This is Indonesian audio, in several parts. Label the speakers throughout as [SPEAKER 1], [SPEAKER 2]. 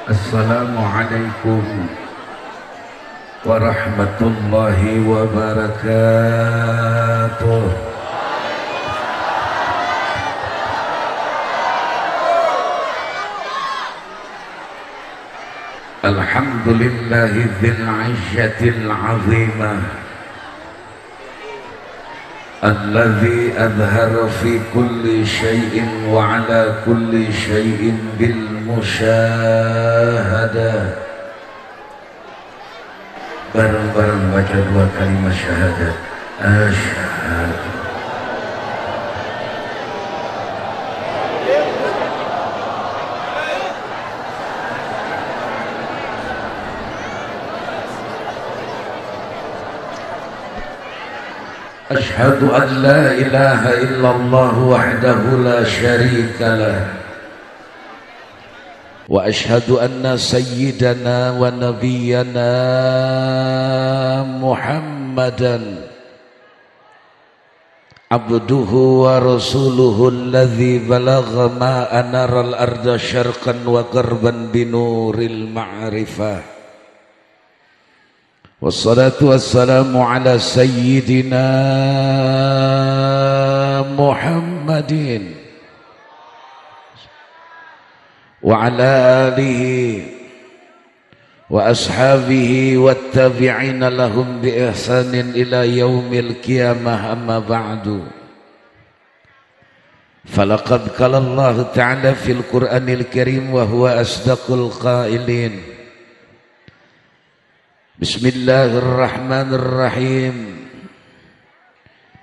[SPEAKER 1] Assalamualaikum warahmatullahi wabarakatuh. Alhamdulillahi dzil 'izzatil 'azimah alladzi adhara fi kulli syai'in wa 'ala kulli syai'in bil musyahadah. Bareng-bareng baca dua kalimat syahadat. Asyhadu Ashhadu an la ilaha illallah wahdahu la syarika lah wa ashhadu anna sayyidana wa nabiyyana Muhammadan abduhu wa rasuluhu alladhi balagha ma anara al-arda syarqan wa gharban binuril ma'rifah. Wassalatu wassalamu ala sayyidina Muhammadin wa ala alihi wa ashabihi wattabi'ina lahum bi ihsanin ila yaumil qiyamah, amma ba'du. Falaqad qala Allah ta'ala fil Qur'anil Karim wa huwa asdaqul qailin. Bismillahirrahmanirrahim.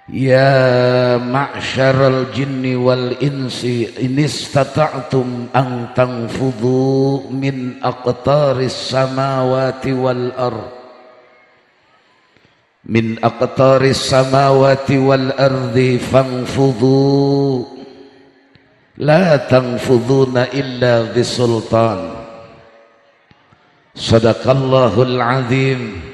[SPEAKER 1] Ya ma'syaral jinni wal insi in istata'tum an tanfudhu min aqtaris samawati wal ard min aqtaris samawati wal ardi fanfudhu la tanfudhuna illa bisultan. Sadaqallahul azim.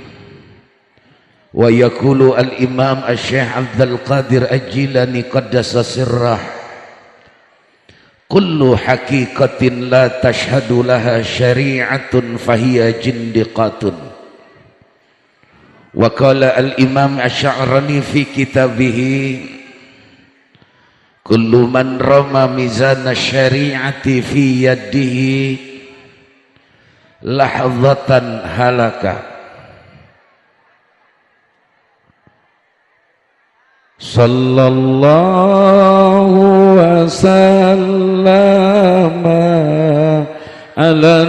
[SPEAKER 1] Wa yaqulu al-imam al-syekh Abdul Qadir Al-Jilani qaddasa sirrah, kullu haqiqatin la tashhadu laha syari'atun fahiya jindiqatun. Wa qala al-imam Asy-Sya'rani fi kitabihi, kullu man rama mizana syari'ati fi yadihi lahzatan halaka. Sallallahu wa sallama ala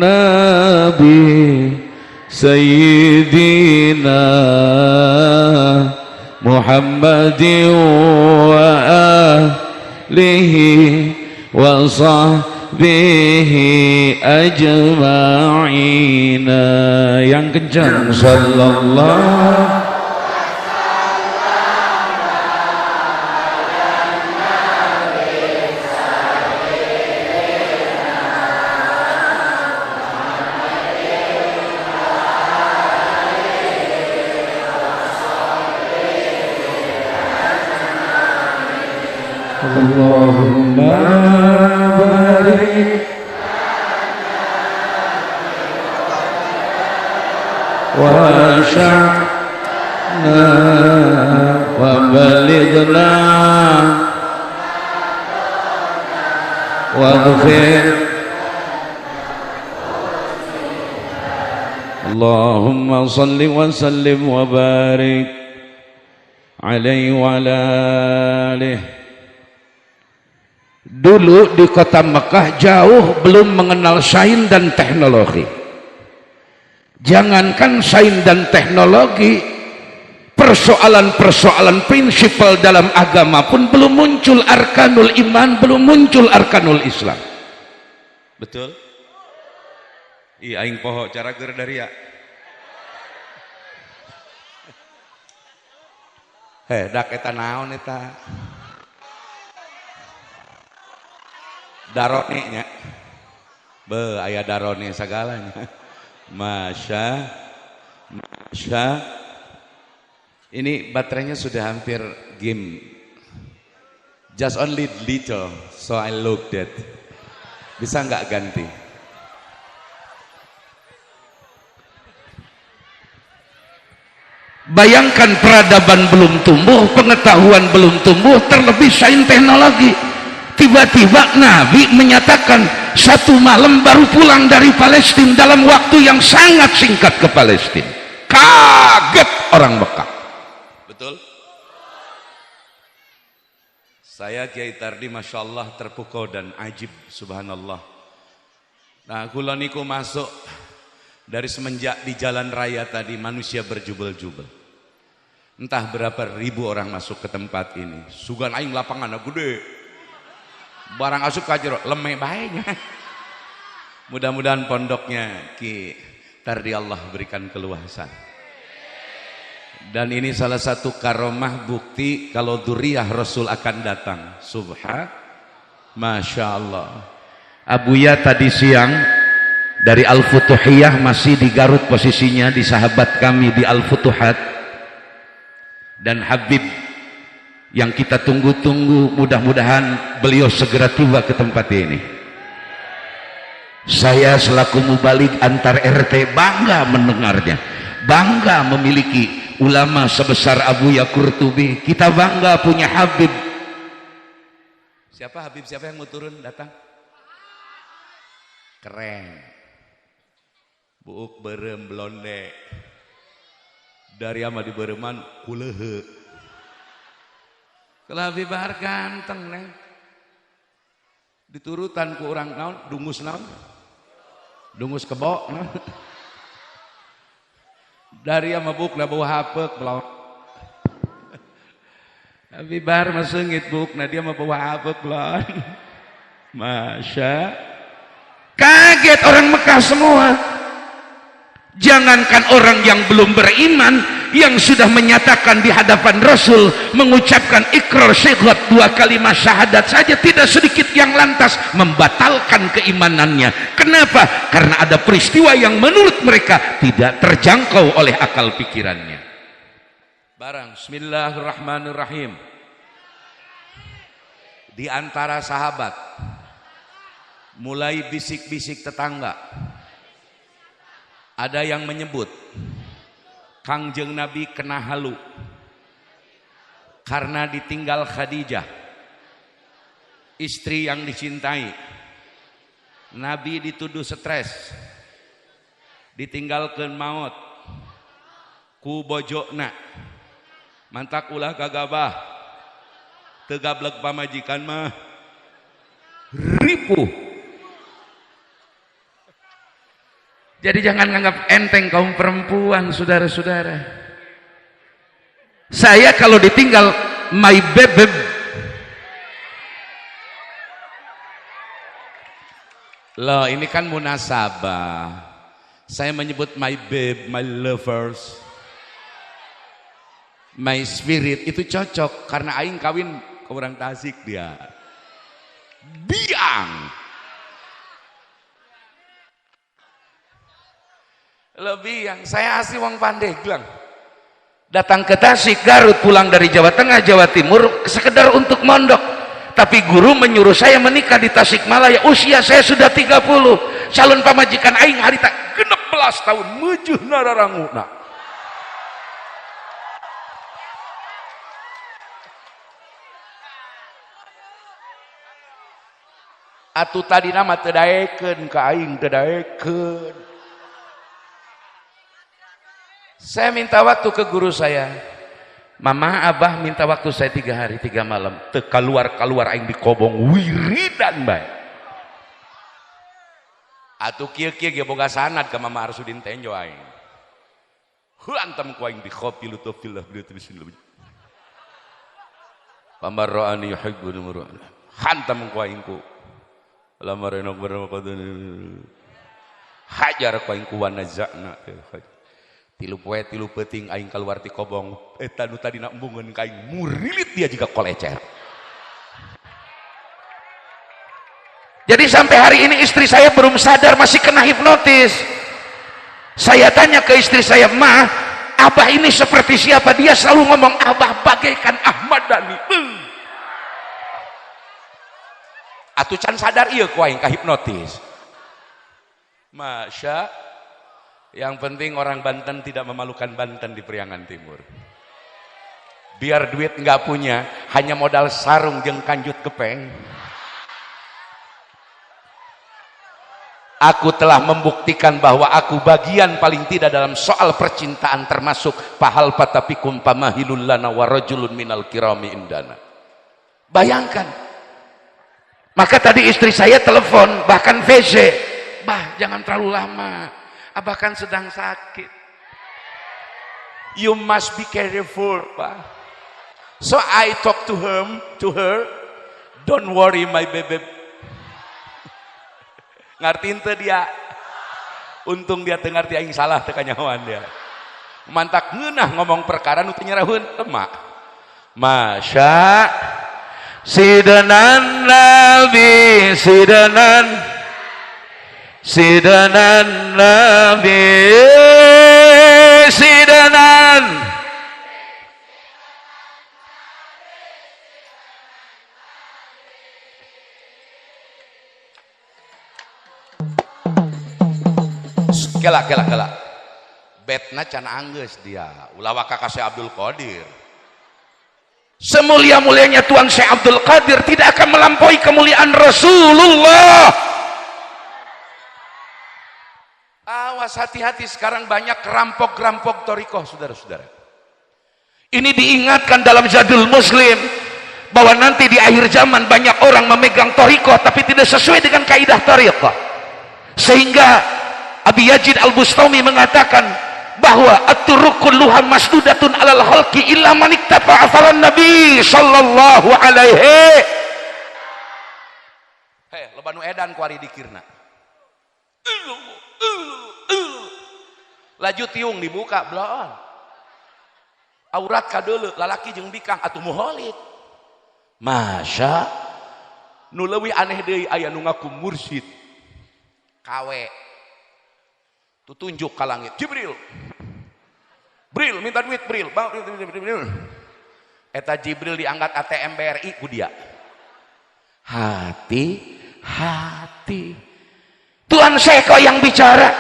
[SPEAKER 1] nabi sayyidina Muhammadin wa alihi wa sahbihi ajma'ina. Yang kencang, sallallahu Allahumma barik wa sya'na wa balighna wa ghfir. Allahumma salli wa sallim wa barik alaihi wa ala alihi. Dulu di kota Mekah jauh belum mengenal sains dan teknologi. Jangankan sains dan teknologi, persoalan-persoalan prinsipal dalam agama pun belum muncul. Arkanul iman belum muncul, arkanul Islam. Betul? Iya, aing poho cara gerdaria. Dak eta naon eta? Darone nya. Be aya darone sagalanya. Masya. Ini baterainya sudah hampir game. Just only little, so I looked at. Bisa nggak ganti? Bayangkan peradaban belum tumbuh, pengetahuan belum tumbuh, terlebih sains teknologi. Tiba-tiba Nabi menyatakan satu malam baru pulang dari Palestina dalam waktu yang sangat singkat ke Palestina. Kaget orang Mekah. Betul? Saya Kiai Tardi Masya Allah terpukau dan ajib, subhanallah. Nah, kula niku masuk dari semenjak di jalan raya tadi manusia berjubel-jubel. Entah berapa ribu orang masuk ke tempat ini. Sugan aing lapangan gede. Barang asup kajero lemeh baiknya. Mudah-mudahan pondoknya Ki Tardi Allah berikan keluasan. Dan ini salah satu karomah bukti kalau dzurriyyah Rasul akan datang. Masya Allah. Abuya tadi siang dari Al-Futuhiyah masih di Garut posisinya, di sahabat kami di Al-Futuhat. Dan Habib yang kita tunggu-tunggu, mudah-mudahan beliau segera tiba ke tempat ini. Saya selaku mubalik antar RT bangga mendengarnya, bangga memiliki ulama sebesar Abuya Qurtubi. Kita bangga punya Habib. Siapa Habib? Siapa yang mau turun datang? Keren, buuk berem blonde dari ama di bereman kulehe. Kalau Habib Bahar ganteng neng, diturutan ku orang naon, dungus naon, dungus kebo naon. Dari ama buk na bawa hapek belum. Habib Bahar masengit buk na dia mah bawa hapek belum. Masya, kaget orang Mekah semua. Jangankan orang yang belum beriman, yang sudah menyatakan di hadapan Rasul, mengucapkan ikrar syahadat, 2 kalimat syahadat saja, tidak sedikit yang lantas membatalkan keimanannya. Kenapa? Karena ada peristiwa yang menurut mereka tidak terjangkau oleh akal pikirannya. Barang Bismillahirrahmanirrahim. Di antara sahabat mulai bisik-bisik tetangga, ada yang menyebut Kangjeng Nabi kena halu karena ditinggal Khadijah, istri yang dicintai. Nabi dituduh stres, ditinggalkan maut ku bojokna, mantak ulah kagabah, tegablek pamajikan mah ripuh. Jadi jangan anggap enteng kaum perempuan, saudara-saudara. Saya kalau ditinggal my baby, loh ini kan munasabah. Saya menyebut my babe, my lovers, my spirit, itu cocok karena aing kawin ke orang Tasik dia. Biang. Lebih yang saya asli wong Pandeglang, datang ke Tasik, Garut, pulang dari Jawa Tengah, Jawa Timur sekedar untuk mondok. Tapi guru menyuruh saya menikah di Tasikmalaya. Usia saya sudah 30. Calon pamajikan aing harita 16 tahun mejuh nararanguna. Atuh tadi nama tedaeken ke aing, tedaeken. Saya minta waktu ke guru saya, mama abah minta waktu saya 3 hari 3 malam, keluar aing di kobong wiridan bae. Atuh kieu-kieu ge boga sanad ka Mama Arsudin Tenjo aing. Hantam ku aing bi khopi lutufillah bismillah. Pamarra'ani yuhibbun mur'an. Hantam ku aing ku. Lamarena berqadun. Hajar ku aing ku wanazana. 3 poe 3 peuting aing keluar ti kobong, eta nu tadina embungeun ka aing murilit dia juga kolecer. Jadi sampai hari ini istri saya belum sadar masih kena hipnotis. Saya tanya ke istri saya, "Ma, abah ini seperti siapa?" Dia selalu ngomong, "Abah bagaikan Ahmad Dhani." Atuh can sadar ieu ku aing ka hipnotis. Masya Yang penting orang Banten tidak memalukan Banten di Priangan Timur. Biar duit nggak punya, hanya modal sarung jeung kanjut kepeng. Aku telah membuktikan bahwa aku bagian paling tidak dalam soal percintaan, termasuk pahal patapikum pamahilul lana wa rajulun minal kirami indana. Bayangkan. Maka tadi istri saya telepon, bahkan VC, bah jangan terlalu lama, abah kan sedang sakit. You must be careful, Pak. So I talk to her, don't worry my baby. Ngartiin teh dia. Untung dia teu ngarti aing salah teu kanyahoan dia. Mantak ngeunah ngomong perkara nu teu nyaraheun temak. Masya sidanan nabi sidanan nabi sidanan. Kela betna can anggeus dia ulah waka ka Syekh Abdul Qadir. Semulia-mulianya Tuan Syekh Abdul Qadir tidak akan melampaui kemuliaan Rasulullah. Awas, hati-hati, sekarang banyak rampok-rampok thariqah, saudara-saudara. Ini diingatkan dalam Zadul Muslim bahwa nanti di akhir zaman banyak orang memegang thariqah tapi tidak sesuai dengan kaidah thariqah, sehingga Abi Yazid Al-Bustami mengatakan bahwa at-turuq kulluha masdudatun alal khalqi illa man iktafa atharan Nabi sallallahu alaihi. Loba nu edan ku ari dikirna. Laju tiung dibuka bloon. Aurat ka deuleu lalaki jeung bikang atuh muholid. Masya nu leuwih aneh deui aya nu ngaku mursyid. Kawe tunjuk ke langit, Jibril minta duit, Bril eta Jibril diangkat ATM BRI ku dia. Hati-hati, Tuhan Syekh yang bicara.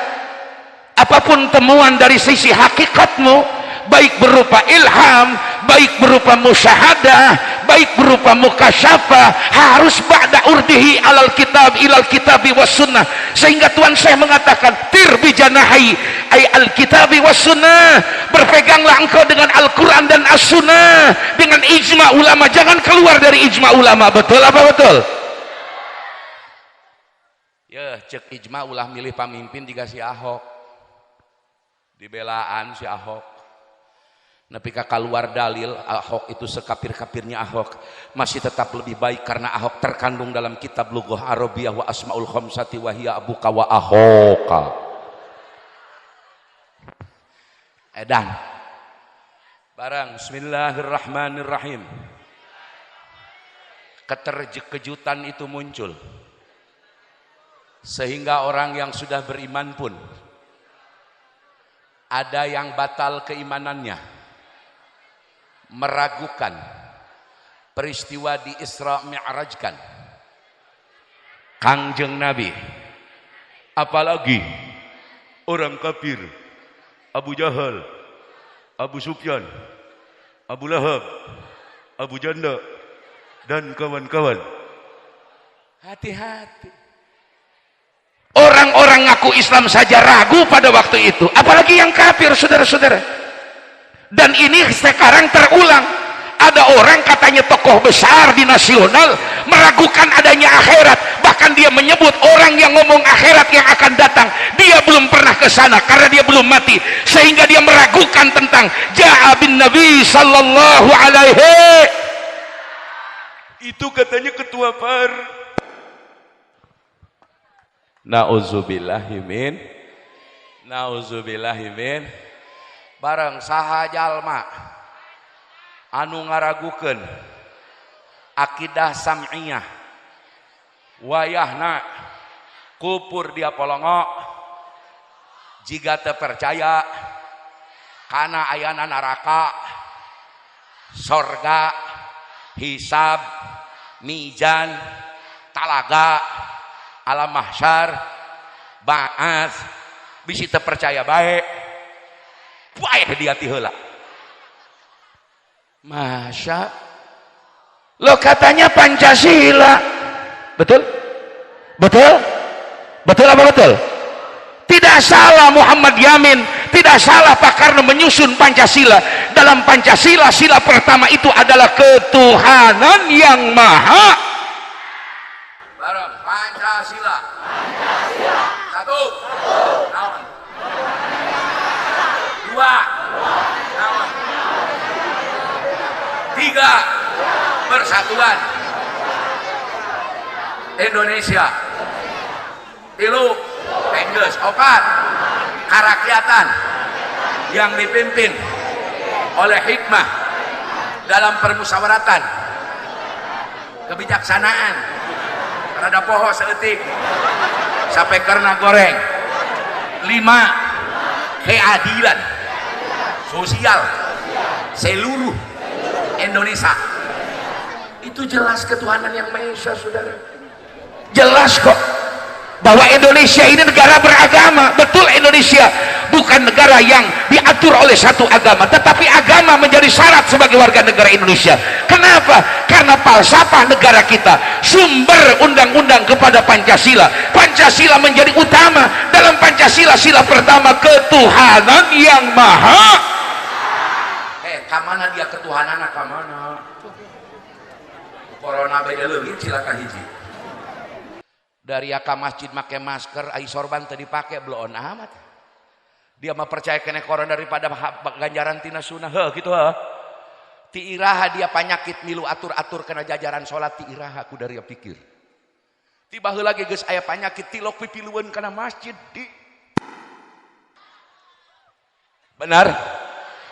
[SPEAKER 1] Apapun temuan dari sisi hakikatmu, baik berupa ilham, baik berupa musyahadah, baik berupa mukasyafah, harus ba'da urdihi ilal kitabi was sunnah. Sehingga Tuhan Syekh mengatakan tir bijanahi ay al kitabi was sunnah, berpeganglah engkau dengan Al-Quran dan As-Sunnah, dengan ijma ulama, jangan keluar dari ijma ulama. Betul apa betul? Ya cek ijma ulah milih pamimpin jika si Ahok dibelaan si Ahok. Napi keluar dalil Ahok itu sekapir-kapirnya Ahok masih tetap lebih baik karena Ahok terkandung dalam kitab Lughah Arabiyah wa Asmaul Khamsati wa hiya abuka wa ahoka. Edan barang bismillahirrahmanirrahim. Keterkejutan itu muncul sehingga orang yang sudah beriman pun ada yang batal keimanannya, meragukan peristiwa di Isra Mi'rajkan Kangjeng Nabi, apalagi orang kafir Abu Jahal, Abu Sufyan, Abu Lahab, Abu Janda dan kawan-kawan. Hati-hati, orang-orang ngaku Islam saja ragu pada waktu itu, apalagi yang kafir, saudara-saudara. Dan ini sekarang terulang. Ada orang katanya tokoh besar di nasional meragukan adanya akhirat, bahkan dia menyebut orang yang ngomong akhirat yang akan datang dia belum pernah ke sana karena dia belum mati, sehingga dia meragukan tentang ja'a bin Nabi sallallahu alaihi. Itu katanya ketua PAR. Nauzubillahimin bareng saha jalma anu ngaragukeun akidah sam'iyah wayahna kupur dia polongo jika teu percaya kana ayana neraka, sorga, hisab, mizan, talaga, alam mahsyar, ba'ats, bisi teu percaya baik bae dia ti heula. Masya lo katanya Pancasila, betul? Betul? Betul apa betul? Tidak salah Muhammad Yamin, tidak salah Pak Karno menyusun Pancasila. Dalam Pancasila, sila pertama itu adalah ketuhanan yang maha. Bareng Pancasila. Pancasila. Satu. Naon. Dua. Naon. Tiga. Persatuan Indonesia. Tilu. Enggeus. Opat. Karakyatan yang dipimpin oleh hikmah dalam permusyawaratan, kebijaksanaan, rada poho seetik sampai karena goreng. 5. Keadilan sosial seluruh Indonesia. Itu jelas ketuhanan yang Maha Esa, saudara. Jelas kok bahwa Indonesia ini negara beragama. Betul, Indonesia bukan negara yang diatur oleh satu agama, tetapi agama menjadi syarat sebagai warga negara Indonesia. Kenapa? Karena falsafah negara kita sumber undang-undang kepada Pancasila. Pancasila menjadi utama. Dalam Pancasila sila pertama ketuhanan yang maha. Kamana dia ketuhanan, kamana? Corona beda leungit silakan hiji. Dari ka masjid make masker, ai sorban tadi pakai bloon amat. Dia mah percaya kena corona daripada ganjaran tina sunnah. Heuh gitu heuh. Ti iraha dia panyakit milu atur-atur kena jajaran salat ti iraha ku dari pikir. Tiba heula ge geus aya panyakit tilok pipilueun kana masjid di. Benar?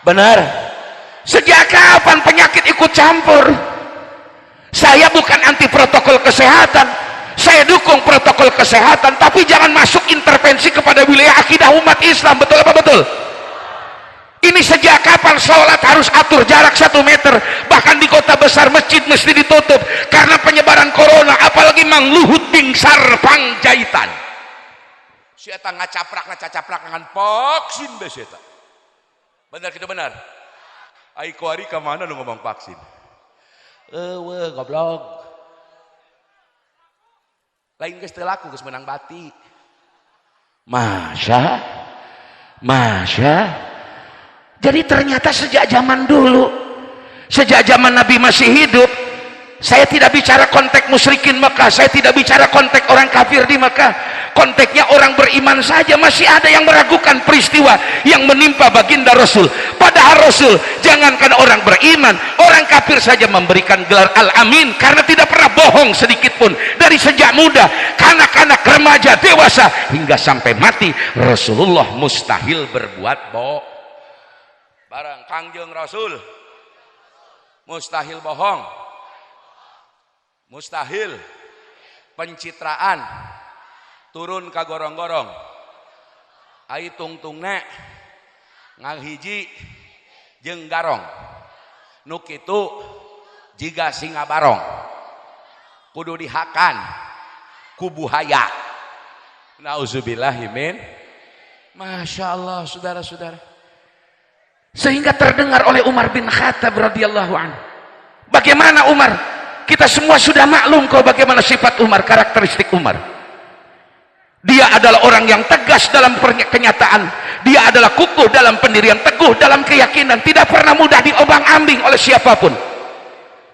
[SPEAKER 1] Benar. Sejak kapan penyakit ikut campur? Saya bukan anti protokol kesehatan. Saya dukung protokol kesehatan, tapi jangan masuk intervensi kepada wilayah akidah umat Islam. Betul apa betul? Ini sejak kapan sholat harus atur jarak 1 meter? Bahkan di kota besar masjid mesti ditutup karena penyebaran corona. Apalagi Mang Luhut Binsar Panjaitan. Si eta ngacaprak dengan vaksin bes eta. Benar kita benar. Aiko hari ke mana lu ngomong vaksin? Goblok. Lain geus teu laku geus menang bati. Masya. Jadi ternyata sejak zaman dulu, sejak zaman Nabi masih hidup, saya tidak bicara konteks musyrikin Mekah, saya tidak bicara konteks orang kafir di Mekah, konteksnya orang beriman saja masih ada yang meragukan peristiwa yang menimpa baginda Rasul. Padahal Rasul, jangankan orang beriman, orang kafir saja memberikan gelar Al-Amin karena tidak pernah bohong sedikit pun. Dari sejak muda, kanak-kanak, remaja, dewasa, hingga sampai mati, Rasulullah mustahil berbuat bohong. Barang Kangjeng Rasul mustahil bohong, mustahil pencitraan turun ka gorong-gorong, ai tungtungna ngahiji jeung garong, nu kitu jiga singa barong, kudu dihakan ku buhaya. Nauzubillahi min. Masya Allah, saudara-saudara. Sehingga terdengar oleh Umar bin Khattab radhiyallahu anhu. Bagaimana Umar? Kita semua sudah maklum kok bagaimana sifat Umar, karakteristik Umar. Dia adalah orang yang tegas dalam kenyataan. Dia adalah kukuh dalam pendirian, teguh dalam keyakinan, tidak pernah mudah diobang-ambing oleh siapapun.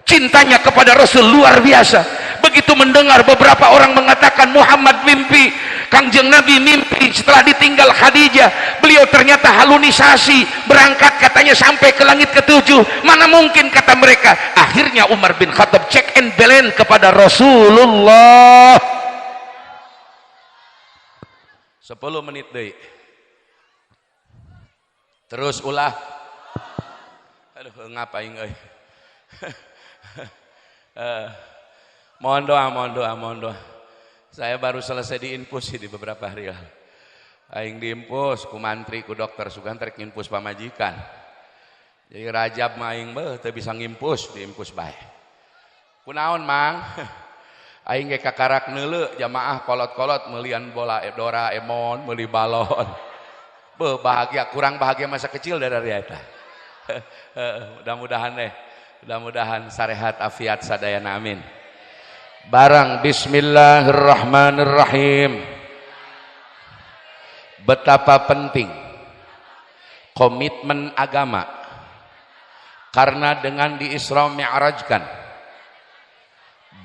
[SPEAKER 1] Cintanya kepada Rasul luar biasa. Begitu mendengar beberapa orang mengatakan Muhammad mimpi, Kangjeng Nabi mimpi setelah ditinggal Khadijah, beliau ternyata halunisasi, berangkat katanya sampai ke langit ke-7. Mana mungkin kata mereka. Akhirnya Umar bin Khattab check and balance kepada Rasulullah. 10 menit deh. Terus ulah. Aduh ngapain euy. Mohon doa. Saya baru selesai diinfus di beberapa hari lalu. Aing diinfus ku mantri ku dokter sugan trek nginfus pamajikan. Jadi Rajab mah aing teu bisa nginfus, diinfus bae. Kunaon Mang?
[SPEAKER 2] Aing ge kakarak neuleu jamaah kolot-kolot meulian bola Doraemon, meuli balon. Beuh bahagia, kurang bahagia masa kecil dari eta. Mudah-mudahan sarehat afiat sadayana amin. Barang bismillahirrahmanirrahim. Betapa penting komitmen agama, karena dengan di Isra Mi'rajkan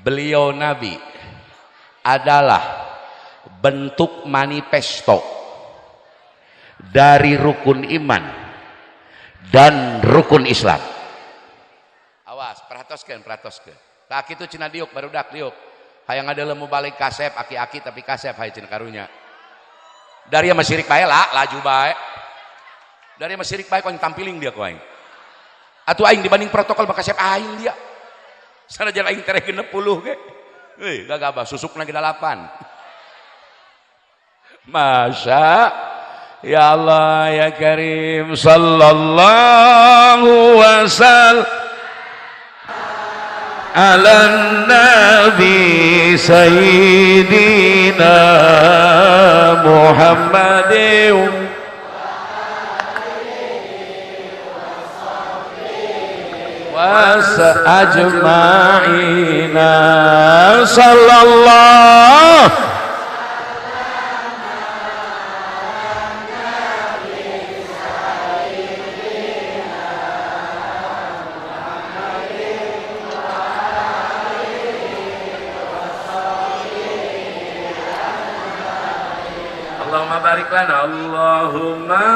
[SPEAKER 2] beliau Nabi adalah bentuk manifesto dari rukun iman dan rukun Islam. Awas, perhatoskeun. Tak kitu cenah diuk barudak diuk. Hayang ada lemu balik kasep aki-aki tapi kasep hayang cenah karunya. Dari yang masyirik bae laju bae. Dari yang masyirik bae kau yang tampiling dia kau aing. Atuh aing dibanding protokol maka kasep aing dia. Sanajan aing tere 60 ge. Euy, gagabah susukna ge 8. Masya ya Allah ya Karim sallallahu wasallam ala nabi sayyidina Muhammadin ajma'ina sallallahu Allahumma barik lana Allahumma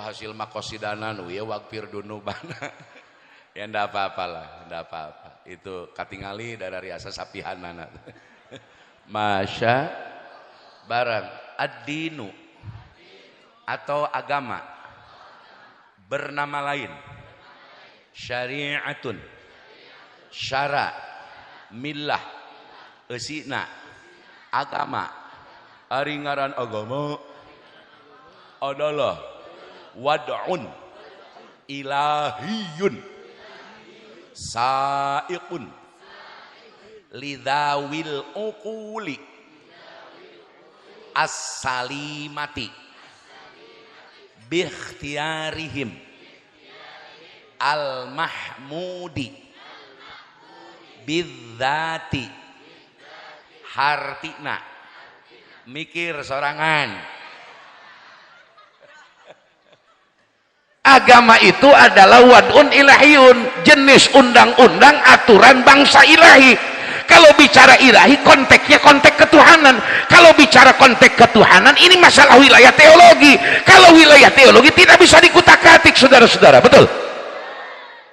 [SPEAKER 2] hasil makosidanan ya wagfir dunubana ya ndak apa-apa lah, ndak apa-apa. Itu katingali dari riasa sapihanana. Masya barang ad-dinu atau agama bernama lain syari'atun, syara, millah, eusina, agama. Ari ngaran agama adalah wad'un ilahiyun sa'iqun lidawil uquli as-salimati bikhtiyarihim al-mahmudi bidzati hartina. Mikir sorangan. Agama itu adalah wad'un ilahiyun, jenis undang-undang aturan bangsa ilahi. Kalau bicara ilahi konteksnya konteks ketuhanan. Kalau bicara konteks ketuhanan ini masalah wilayah teologi. Kalau wilayah teologi tidak bisa dikutak-katik saudara-saudara, betul?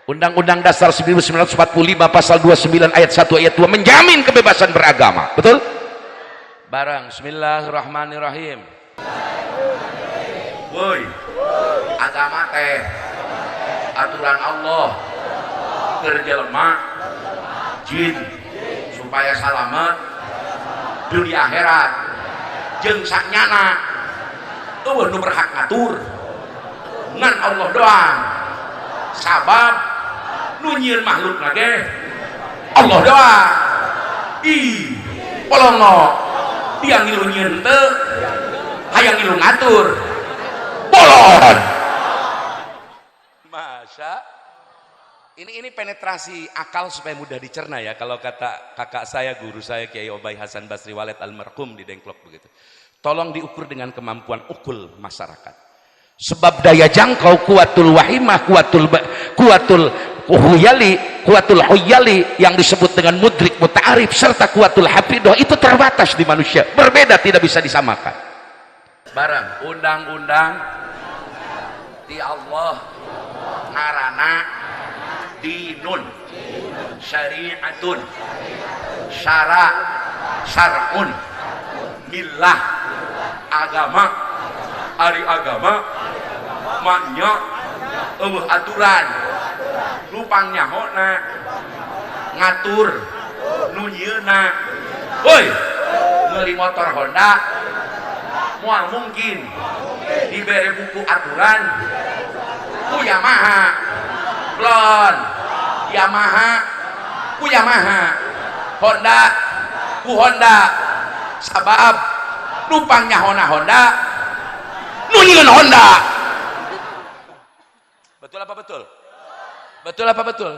[SPEAKER 2] Undang-Undang Dasar 1945 pasal 29 ayat 1 ayat 2 menjamin kebebasan beragama, betul? Barang bismillahirrahmanirrahim. Woi, agama teh aturan Allah keur jelema jin supaya salamet dunia akhirat jeung saknyana eueuh nu berhak ngatur ngan Allah doang, sabab nu nyieun makhluk lage Allah doang. Ih polongo dia ngilu nyieun teu hayang ngilu ngatur bolon. Masya ini penetrasi akal supaya mudah dicerna ya. Kalau kata kakak saya, guru saya Kiai Obay Hasan Basri Walid almarhum di Dengklok begitu, tolong diukur dengan kemampuan ukul masyarakat. Sebab daya jangkau kuatul wahimah, kuatul huyali yang disebut dengan mudrik muta'arif serta kuatul hafidah itu terbatas di manusia, berbeda, tidak bisa disamakan. Barang undang-undang di Allah ngarana dinun syari'atun syara syar'un millah agama ari agama maknya eueuh aturan lupang nyahona ngatur nu nyieuna. Woi, meuli motor Honda moal mungkin dibere buku aturan ku Yamaha lon Yamaha ku Yamaha Honda ku Honda sabab lupang nyahona Honda nu nyieun Honda. Betul apa betul? Betul apa betul?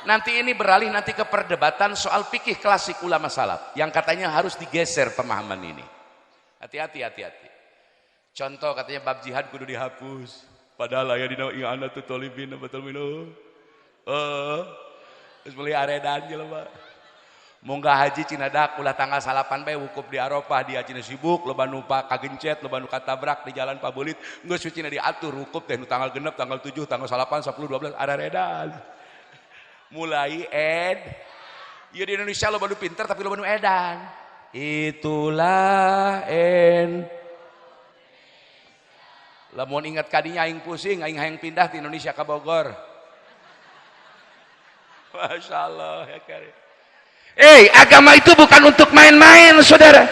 [SPEAKER 2] Nanti ini beralih nanti ke perdebatan soal fikih klasik ulama salaf yang katanya harus digeser pemahaman ini. Hati-hati. Contoh katanya bab jihad kudu dihapus. Padahal aya dina i'ana tu tolibin betul minum. Geus meuli aredan jelema. Munggah haji cinadak ulah tanggal 8 bae wukuf di Arafah dia cina sibuk loba nu kagencet loba nu katabrak di jalan Pabulit geus cina diatur wukuf teh nu tanggal genep tanggal 7 tanggal 8 10 12 aredan. Mulai ya di Indonesia lo baru pinter tapi lo baru edan. Itulah lamun ingat kadinya aing pusing aing hayang pindah di Indonesia ke Bogor. Masya Allah ya karim. Agama itu bukan untuk main-main saudara.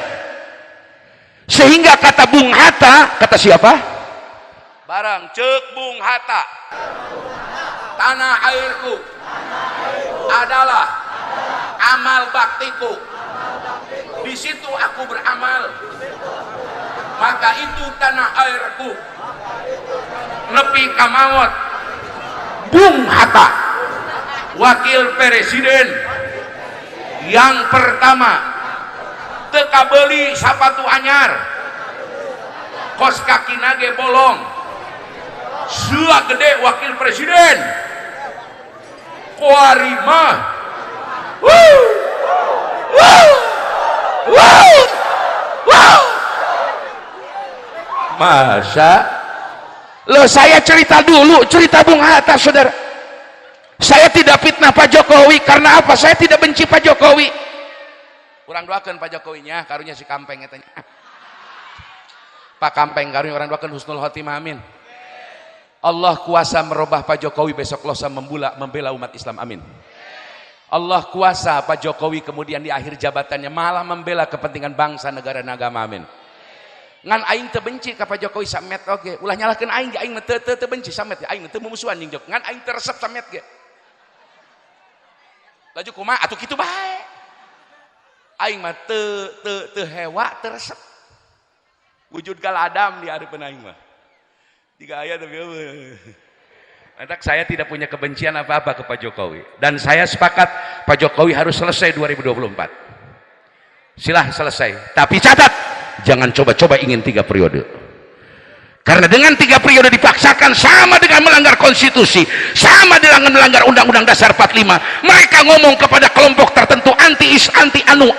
[SPEAKER 2] Sehingga kata Bung Hatta, kata siapa? Barang cek Bung Hatta, tanah airku adalah amal baktiku. Di situ aku beramal. Maka itu tanah airku. Nepi ka maot. Bung Hatta, wakil presiden yang pertama teka beli sapatu anyar, kos kaki nage bolong, sua gede wakil presiden. Kuarima masa lo saya cerita dulu cerita Bung Hatta saudara. Saya tidak fitnah Pak Jokowi karena apa? Saya tidak benci Pak Jokowi. Urang doakeun Pak Jokowinya karunya si Kampeng katanya. Pak Kampeng karunya orang doakeun husnul khotimah amin. Allah kuasa merubah Pak Jokowi besok lusa membela umat Islam amin. Allah kuasa Pak Jokowi kemudian di akhir jabatannya malah membela kepentingan bangsa negara dan agama amin. Ngan aing teu benci ka Pak Jokowi samet oge. Ulah nyalahkeun aing ge aing teu benci samet aing teu memusuhan jeung Jokowi. Ngan aing teu resep samet ge. Laju kumaha atuh kitu bae. Aing mah teu hewa teu resep. Wujud kaladam di hareupeun aing mah. Jika aya tapi Mentak saya tidak punya kebencian apa-apa ke Pak Jokowi dan saya sepakat Pak Jokowi harus selesai 2024. Silah selesai. Tapi catat, jangan coba-coba ingin 3 periode. Karena dengan 3 periode dipaksakan sama dengan melanggar konstitusi, sama dengan melanggar Undang-Undang Dasar 45. Mereka ngomong kepada kelompok tertentu anti-is, anti-anu,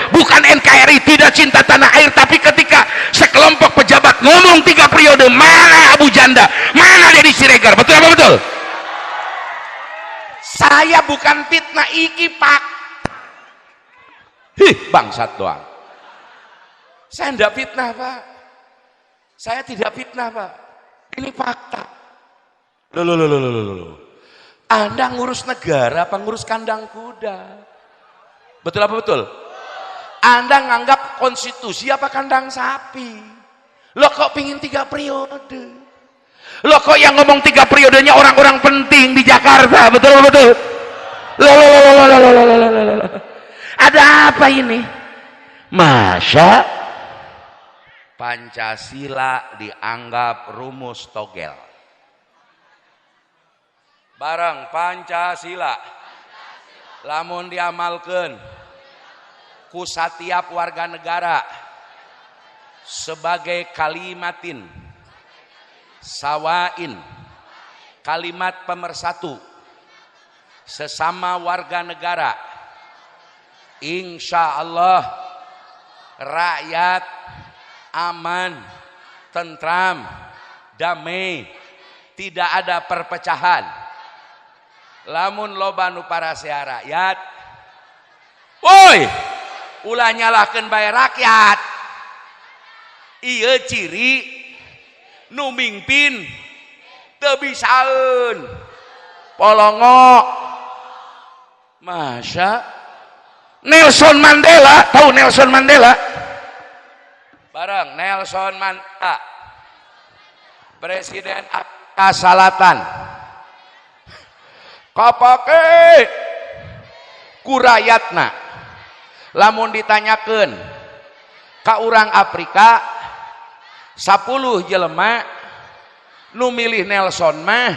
[SPEAKER 2] bukan NKRI, tidak cinta tanah air, tapi ketika sekelompok pejabat ngomong 3 periode, mana Abu Janda, mana Deddy Siregar, betul apa betul? Saya bukan fitnah iki pak. Bangsat doang. Saya tidak fitnah pak. Saya tidak fitnah pak, ini fakta. Loh. Anda ngurus negara apa ngurus kandang kuda? Betul apa betul? Anda nganggap konstitusi apa kandang sapi? Lo kok pingin 3 periode? Lo kok yang ngomong 3 periodenya orang-orang penting di Jakarta? Betul apa betul? Loh. Ada apa ini? Masa Pancasila dianggap rumus togel. Barang Pancasila lamun diamalkeun ku satiap warga negara sebagai kalimatin sawain, kalimat pemersatu sesama warga negara, insya Allah rakyat aman, tentram, damai, tidak ada perpecahan. Lamun loba nu parasea rakyat, woi, ulah nyalahkeun bae rakyat. Ieu ciri nu mingpin teu bisaeun. Polongo. Masya. Nelson Mandela, tahu Nelson Mandela? Bareng Nelson Mandela, Presiden Afrika Selatan. Kapake kurayatna, lamun ditanyakeun ka urang Afrika 10 jelema nu milih Nelson mah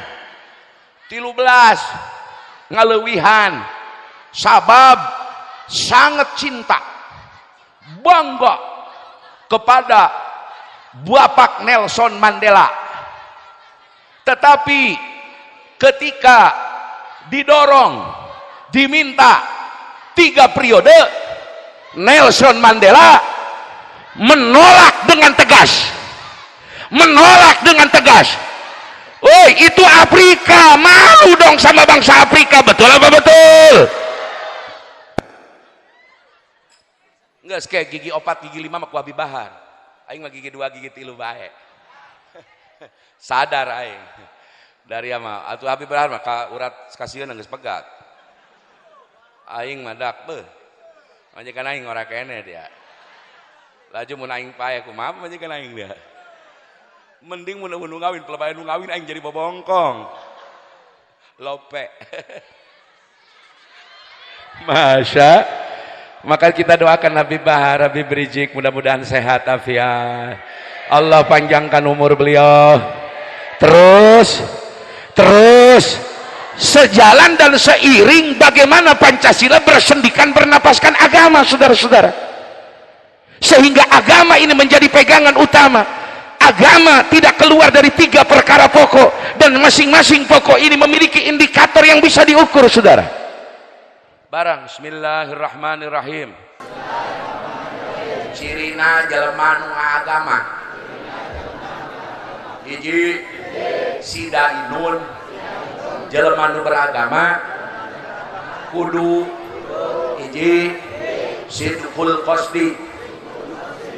[SPEAKER 2] 13 ngaleuwihan sabab sangat cinta bangga kepada Bapak Nelson Mandela. Tetapi ketika didorong diminta 3 periode, Nelson Mandela menolak dengan tegas. Menolak dengan tegas. Woi, itu Afrika, malu dong sama bangsa Afrika. Betul apa betul? Enggak, kayak gigi 4, gigi 5 mah ku abi bahar. Aing mah gigi 2, gigi 3 bae. Sadar aing. Dari ama atuh abi bahar mah ka urat kasieun geus pegat. Aing mah dak beuh. Majikan aing ora kene dia. Laju mun aing pae kumaha majikan aing dia. Mending mun ngawin pelebayan nu ngawin aing jadi bobongkong. Lope. Masya. Maka kita doakan Habib Bahar, Habib Rizik, mudah-mudahan sehat afiat. Allah panjangkan umur beliau. Terus sejalan dan seiring bagaimana Pancasila bersendikan bernapaskan agama, saudara-saudara. Sehingga agama ini menjadi pegangan utama. Agama tidak keluar dari 3 perkara pokok, dan masing-masing pokok ini memiliki indikator yang bisa diukur, saudara. Barang bismillahirrahmanirrahim. Cirina jelema nu agama. Hiji sidainun, jelema nu beragama kudu hiji sidqul qasdi,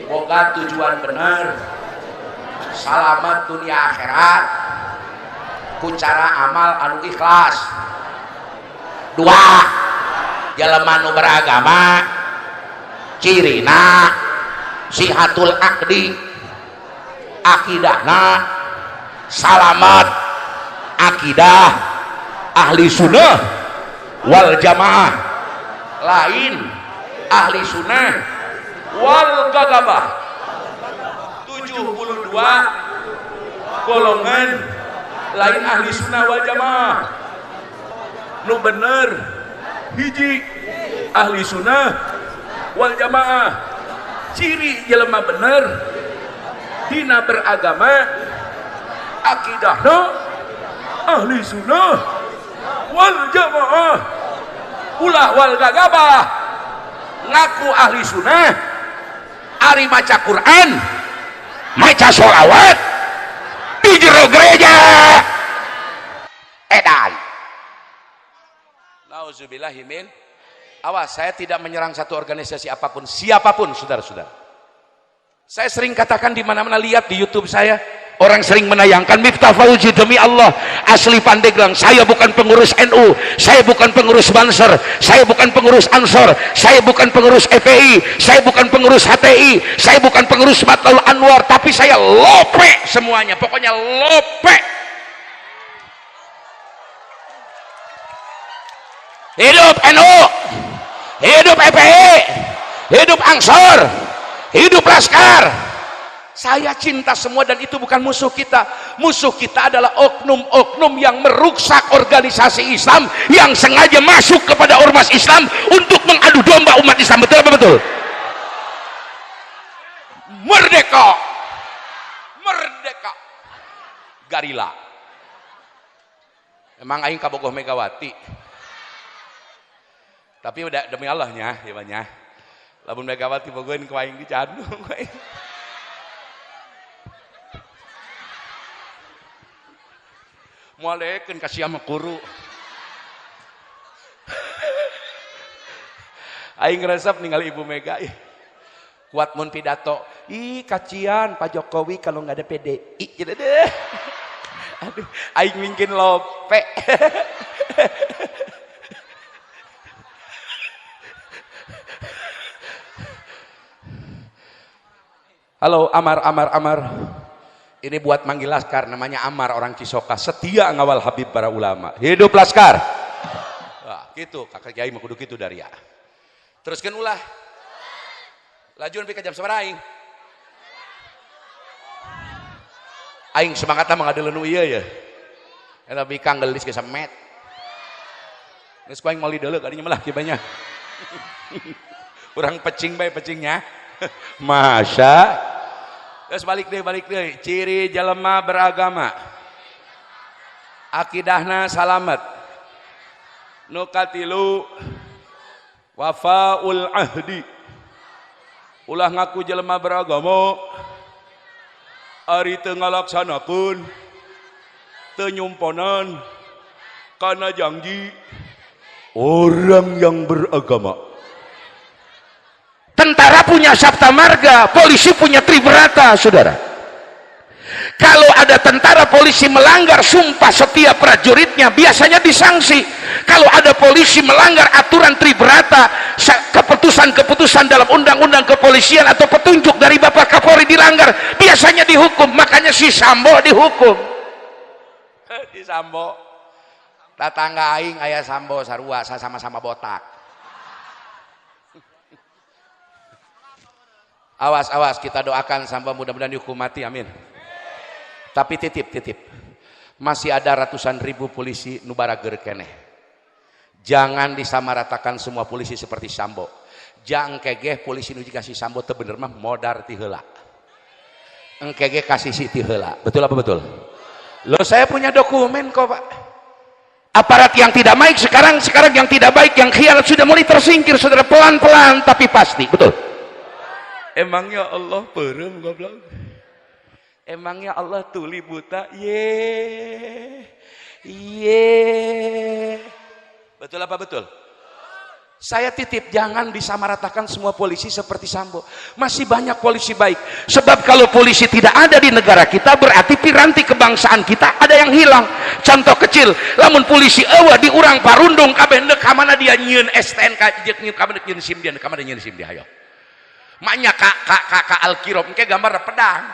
[SPEAKER 2] boga tujuan bener, salamat dunia akhirat ku cara amal anu ikhlas. 2, jelema nu beragama cirina sihatul akdi, akidahna salamat, akidah ahli sunnah wal jamaah, lain ahli sunnah wal gagabah. 72 golongan lain ahli sunnah wal jamaah. Nu bener hiji ahli sunnah wal jamaah. Ciri jelema bener dina beragama, akidahna ahli sunnah wal jamaah, ulah wal gagabah ngaku ahli sunnah, ari maca Quran, maca sholawat di jero gereja edan. Nauzubillahimin. Awas, saya tidak menyerang satu organisasi apapun, siapapun, saudara-saudara. Saya sering katakan di mana-mana, lihat di YouTube saya, orang sering menayangkan Miftah Fauzi, demi Allah, asli Pandeglang, saya bukan pengurus NU, saya bukan pengurus Banser, saya bukan pengurus Ansor, saya bukan pengurus FPI, saya bukan pengurus HTI, saya bukan pengurus Matlul Anwar, tapi saya lope semuanya, pokoknya lope. Hidup NU, hidup FPI, hidup Ansor, hidup Laskar. Saya cinta semua, dan itu bukan musuh kita. Musuh kita adalah oknum-oknum yang meruksak organisasi Islam, yang sengaja masuk kepada ormas Islam untuk mengadu domba umat Islam. Betul apa betul? Merdeka, merdeka, Garila. Emang aing kabogoh Megawati, tapi udah demi Allahnya, ya banyak. Lamun Megawati bogohin ku aing di Candu. Mualekeun ka sia mah kuru. Aing resep ningali Ibu Mega. Kuat mun pidato. Ih, kacian Pak Jokowi kalau nggak ada PDI. Gitu deh. Aduh, aing mungkin lope. Halo, Amar. Ini buat manggil Laskar, namanya Amar, orang Cisoka, setia ngawal Habib para ulama. Hidup Laskar. Wah, gitu, kakak kiai mah kudu kitu dari ya. Teruskan ulah. Lajuan pi ka jam sabaraha aing? Aing semangatna mah ngadeuleuh nu ieu ya. Eta bikang gelis ge samet. Geus ku aing meuli deuleu kadinya mah lah kieu banyak. Urang pecing bae pecingnya. Masya. Terus balik deh. Ciri jelema beragama. Akidahna salamet. Nu katilu wafaul ahdi. Ulah ngaku jelema beragama ari teu ngalaksanakeun teu nyumponan kana janji orang yang beragama.
[SPEAKER 1] Tentara punya sabta marga, polisi punya tribrata, saudara. Kalau ada tentara polisi melanggar sumpah setiap prajuritnya, biasanya disanksi. Kalau ada polisi melanggar aturan tribrata, keputusan dalam undang-undang kepolisian atau petunjuk dari Bapak Kapolri dilanggar, biasanya dihukum. Makanya si Sambo dihukum.
[SPEAKER 2] Di Sambo, tetangga aing aya Sambo sarua, sama-sama botak. Awas kita doakan Sambo mudah-mudahan dihukum mati, amin. Tapi titip masih ada ratusan ribu polisi nu barager keneh. Jangan disamaratakan semua polisi seperti Sambo. Jangan kegeh polisi nu dikasih Sambo teu bener mah modar ti heula. Engkege kasih si ti heula. Betul apa betul? Loh, saya punya dokumen kok, Pak. Aparat yang tidak baik sekarang yang tidak baik, yang khianat sudah mulai tersingkir, saudara, pelan-pelan tapi pasti, betul. Emangnya Allah perem goblok? Emangnya Allah tuli buta? Betul apa betul? Saya titip, jangan disamaratakan semua polisi seperti Sambo. Masih banyak polisi baik. Sebab kalau polisi tidak ada di negara kita, berarti piranti kebangsaan kita ada yang hilang. Contoh kecil, lamun polisi eueuh di urang Parundung kabeh neuk ka mana dia nyieun STNK, jeung nyieun ka mana nyieun SIM dia, ka mana nyieun SIM dia, hayo. Maknya kak Alkirob engke gambar pedang.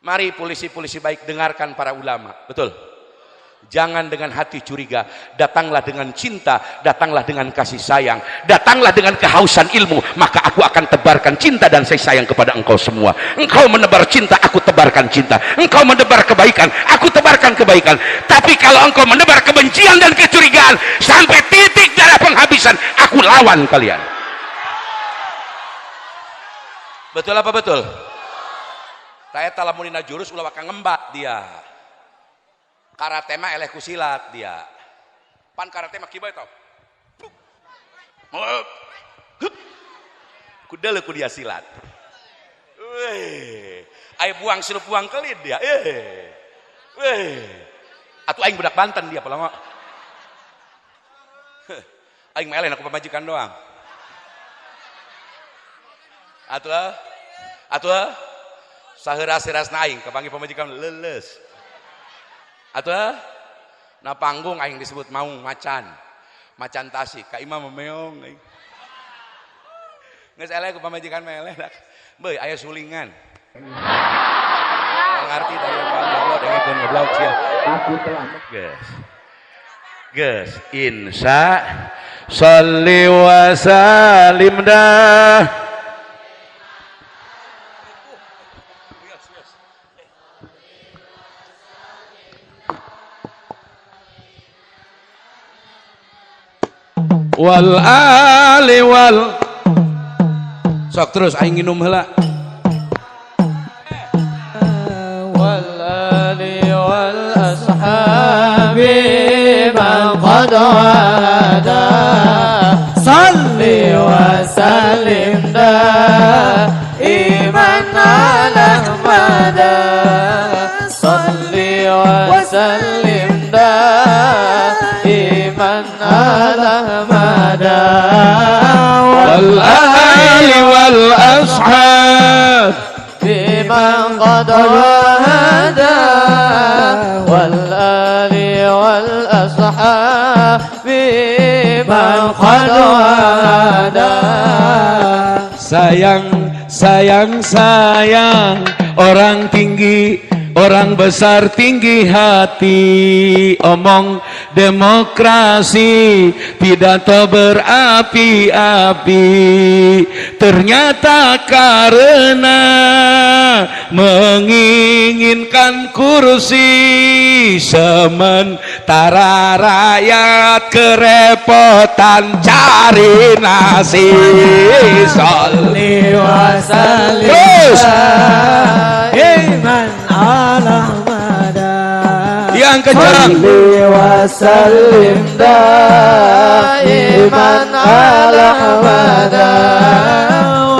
[SPEAKER 2] Mari polisi-polisi baik, dengarkan para ulama, betul. Jangan dengan hati curiga, datanglah dengan cinta, datanglah dengan kasih sayang, datanglah dengan kehausan ilmu, maka aku akan tebarkan cinta dan kasih sayang kepada engkau semua. Engkau menebar cinta, aku tebarkan cinta. Engkau menebar kebaikan, aku tebarkan kebaikan. Tapi kalau engkau menebar kebencian dan kecurigaan sampai titik darah penghabisan, aku lawan kalian. Betul apa betul? Saya talamunina jurus ulah wakang ngembak dia. Karate mah eleh kusilat dia. Pan karate mah kieu tau. Kudeuleu ku dia silat. Aya buang suruh buang kelid dia. Atuh aing budak Banten dia pala mah. Aing mah eleh aku pamajikan doang. Atuh saheura-seurasna aing kapanggih pamajikan leuleus. Atuh na panggung aing disebut maung macan tasik ka imam memeong aing. Geus eleh ku pamajikan meleh dak. Beuy aya sulingan. Ngarti dari Allah dengekeun goblok sia. Aku telah geus insya sholli wa salim dah. Wal ali wal sok terus aing nginum heula.
[SPEAKER 3] Wal ali wal ashabi man qad wada salli wa sallim daiman ala ahmada salli wa sallim daiman ala
[SPEAKER 1] والآل والأصحاب
[SPEAKER 3] بمن قد وهدى والآل والأصحاب والأصحاب من قد وعدا.
[SPEAKER 4] Sayang, sayang, sayang orang tinggi, orang besar tinggi hati, omong demokrasi, pidato berapi-api, ternyata karena menginginkan kursi, sementara rakyat kerepotan cari nasi.
[SPEAKER 3] Salli wa sallim daiman ala mada.
[SPEAKER 4] Yang kencang.
[SPEAKER 3] Salli wa sallim daiman ala mada.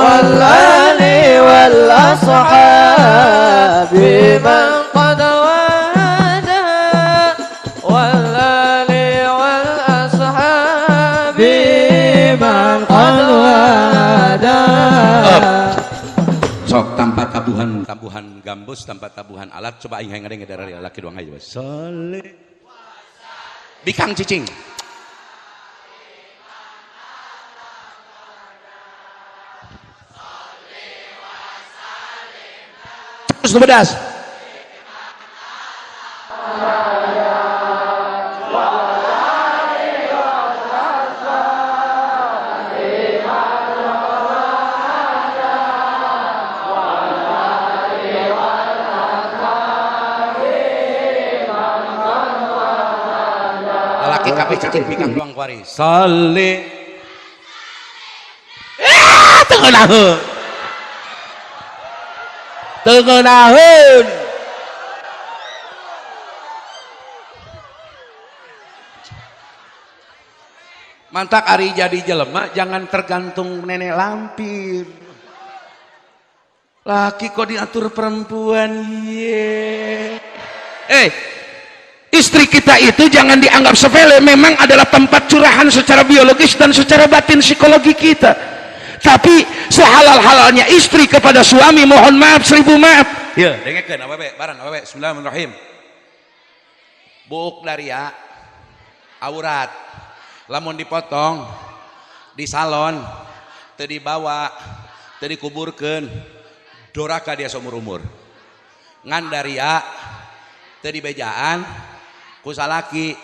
[SPEAKER 3] Wal ali wal ashabi man qad wada. Wal ali wal ashabi man qad wada.
[SPEAKER 4] Sok tanpa tabuhan gambus, tanpa tabuhan alat, coba aing hayang ngadeng dari laki doang aja. Saleh bikang cicing. Terus bedas. Kabeh cacing bikang doang kuari. Saleh. Teunaheun. Teunaheun. Mantak ari jadi jelema jangan tergantung nenek lampir. Laki kok diatur perempuan ye.
[SPEAKER 1] Istri kita itu jangan dianggap sepele, memang adalah tempat curahan secara biologis dan secara batin psikologi kita. Tapi sehalal-halalnya istri kepada suami, mohon maaf, 1000 maaf.
[SPEAKER 4] Ya, dengekeun awewe, bareng awewe. Bismillahirrahmanirrahim. Buuk daria aurat. Lamun dipotong di salon, teu dibawa, teu dikuburkeun, doraka dia seumur umur. Ngan daria teu dibejaan ku salaki,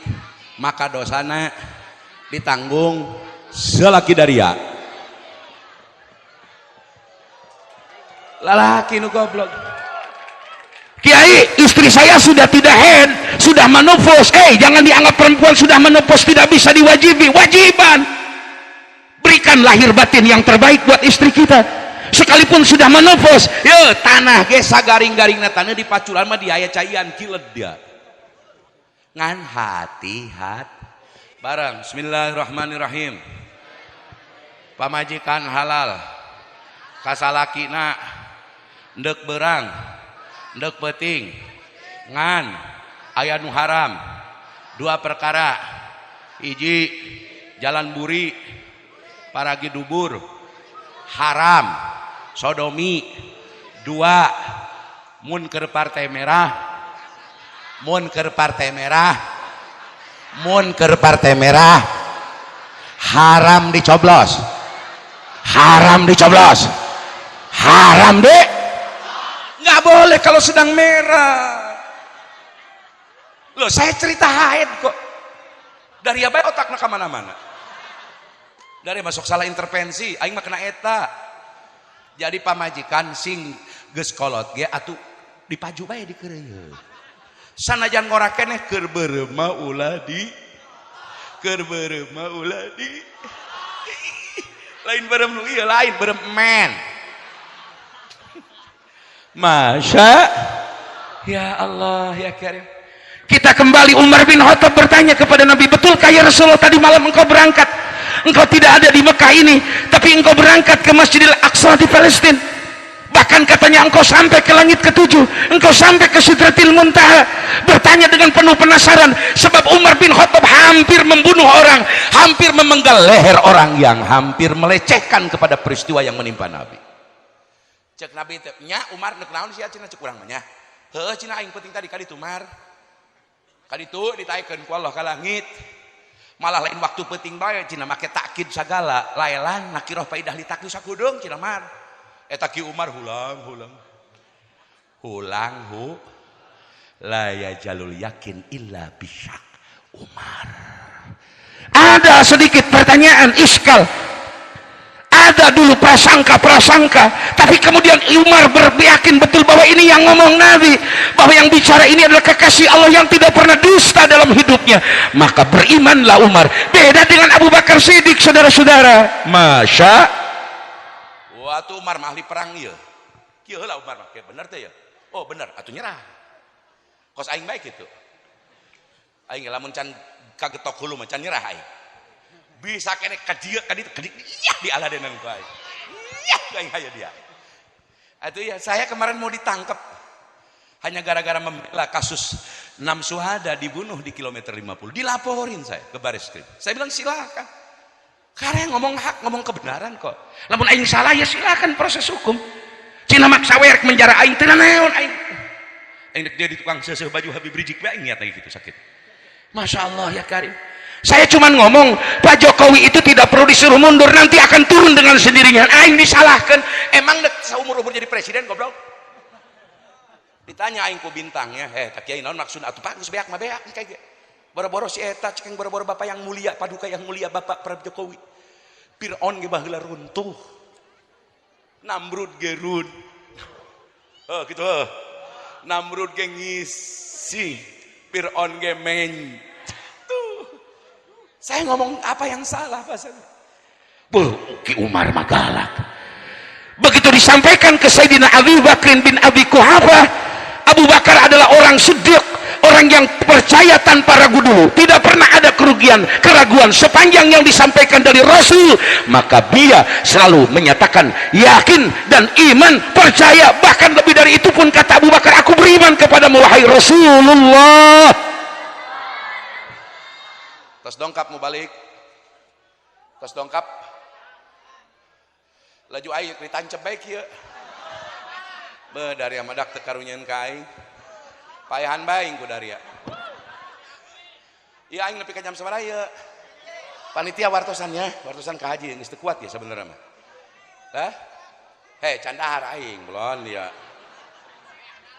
[SPEAKER 4] maka dosana ditanggung salaki daria. Lalaki nu goblok.
[SPEAKER 1] Kiai, istri saya sudah tidak haid, sudah menopause. Jangan dianggap perempuan sudah menopause tidak bisa diwajibi. Wajiban. Berikan lahir batin yang terbaik buat istri kita. Sekalipun sudah menopause,
[SPEAKER 4] Yo, tanah ge sagaring-garingna tanah di pacuran mah diaya caian kileda. Ngan hati-hati bareng. Bismillahirrahmanirrahim. Pamajikan halal kasalakina ndek berang ndek peting ngan aya nu haram 2 perkara. Hiji jalan buri paragi dubur haram sodomi. 2 mun keur partai merah haram dicoblos, haram deh, nggak boleh kalau sedang merah. Loh, saya cerita haid kok, dari abai otakna kemana-mana, dari masuk salah intervensi, aing mah kena eta. Jadi pamajikan sing geus kolot ge atuh dipaju bae dikeureuy. Sanajan ngorakeneh keur beureuh uladi lain berem nu ieu lain berem men. Masya ya Allah ya Karim.
[SPEAKER 1] kita kembali. Umar bin Khattab bertanya kepada Nabi, betulkah ya Rasulullah tadi malam engkau berangkat, engkau tidak ada di Mekah ini, tapi engkau berangkat ke Masjidil Aqsa di Palestina? Bahkan katanya engkau sampai ke langit ke-7, engkau sampai ke Sidratil Muntaha. Bertanya dengan penuh penasaran, sebab Umar bin Khattab hampir membunuh orang, hampir memenggal leher orang yang hampir melecehkan kepada peristiwa yang menimpa Nabi.
[SPEAKER 4] Cek Nabi nya Umar neuk naon sia cenah cek urang mah nya. Heueuh cenah aing penting tadi ka ditu Umar. kan itu ditaikeun ku Allah ka langit malah lain waktu penting bae cina make takkid sagala laelan nakiroh faidah li takkid sakudung cina mar eta Ki Umar hulang la yajalul yakin illa bisyak Umar.
[SPEAKER 2] Ada sedikit pertanyaan iskal, ada dulu prasangka, tapi kemudian Umar beryakin betul bahwa ini yang ngomong Nabi, bahwa yang bicara ini adalah kekasih Allah yang tidak pernah dusta dalam hidupnya. Maka berimanlah Umar. Beda dengan Abu Bakar Siddiq, saudara-saudara. Masya
[SPEAKER 4] waktu Umar mah ahli perang ieu kieu heula Umar mah bener teh ya, oh bener atuh nyerah kos aing baik gitu aing lamun can kagetok hulu mah can nyerah aing bisa kene ka dieu iya di aladenan ku aing iya aing hayu dia atuh ya saya kemarin mau ditangkap hanya gara-gara membela kasus 6 syuhada dibunuh di kilometer 50 dilaporin saya ke Bareskrim. Saya bilang silakan karena yang ngomong hak ngomong kebenaran kok lamun aing salah ya silakan proses hukum cina maksa werek menjara aing teu naon aing dia di tukang seuseuh baju Habib Rizik bae niat lagi gitu sakit. Masya Allah ya Karim. Saya cuman ngomong Pak Jokowi itu tidak perlu disuruh mundur, nanti akan turun dengan sendirinya. Aing disalahkan, emang seumur-umur jadi presiden goblok. Ditanya aing ku bintangnya, tak kiai naon maksud atuh Pak geus beak mah beak kayak gitu. Boro-boro si eta cekeng boro-boro bapak yang mulia, paduka yang mulia bapak Pak Jokowi. Fir'aun ge baheula runtuh. Namrud ge run. Gitu Namrud ge ngisi, Fir'aun ge men. Saya ngomong apa yang salah Pak?
[SPEAKER 2] Ki Umar magalak. Begitu disampaikan ke Sayyidina Abi Bakr bin Abi Quhafah, Abu Bakar adalah orang siddiq, orang yang percaya tanpa ragu dulu, tidak pernah ada keraguan sepanjang yang disampaikan dari Rasul, maka dia selalu menyatakan yakin dan iman, percaya, bahkan lebih dari itu pun kata Abu Bakar, aku beriman kepadamu wahai Rasulullah.
[SPEAKER 4] Tos dongkap mau balik, tos dongkap laju air ditancap baik ya dari amadak tekarunyan kai payahan baing ku dari ya iya aing nepi ka jam sabaraha ya panitia wartosan ka haji geus teu kuat ya sebenarnya mah candahar aing belon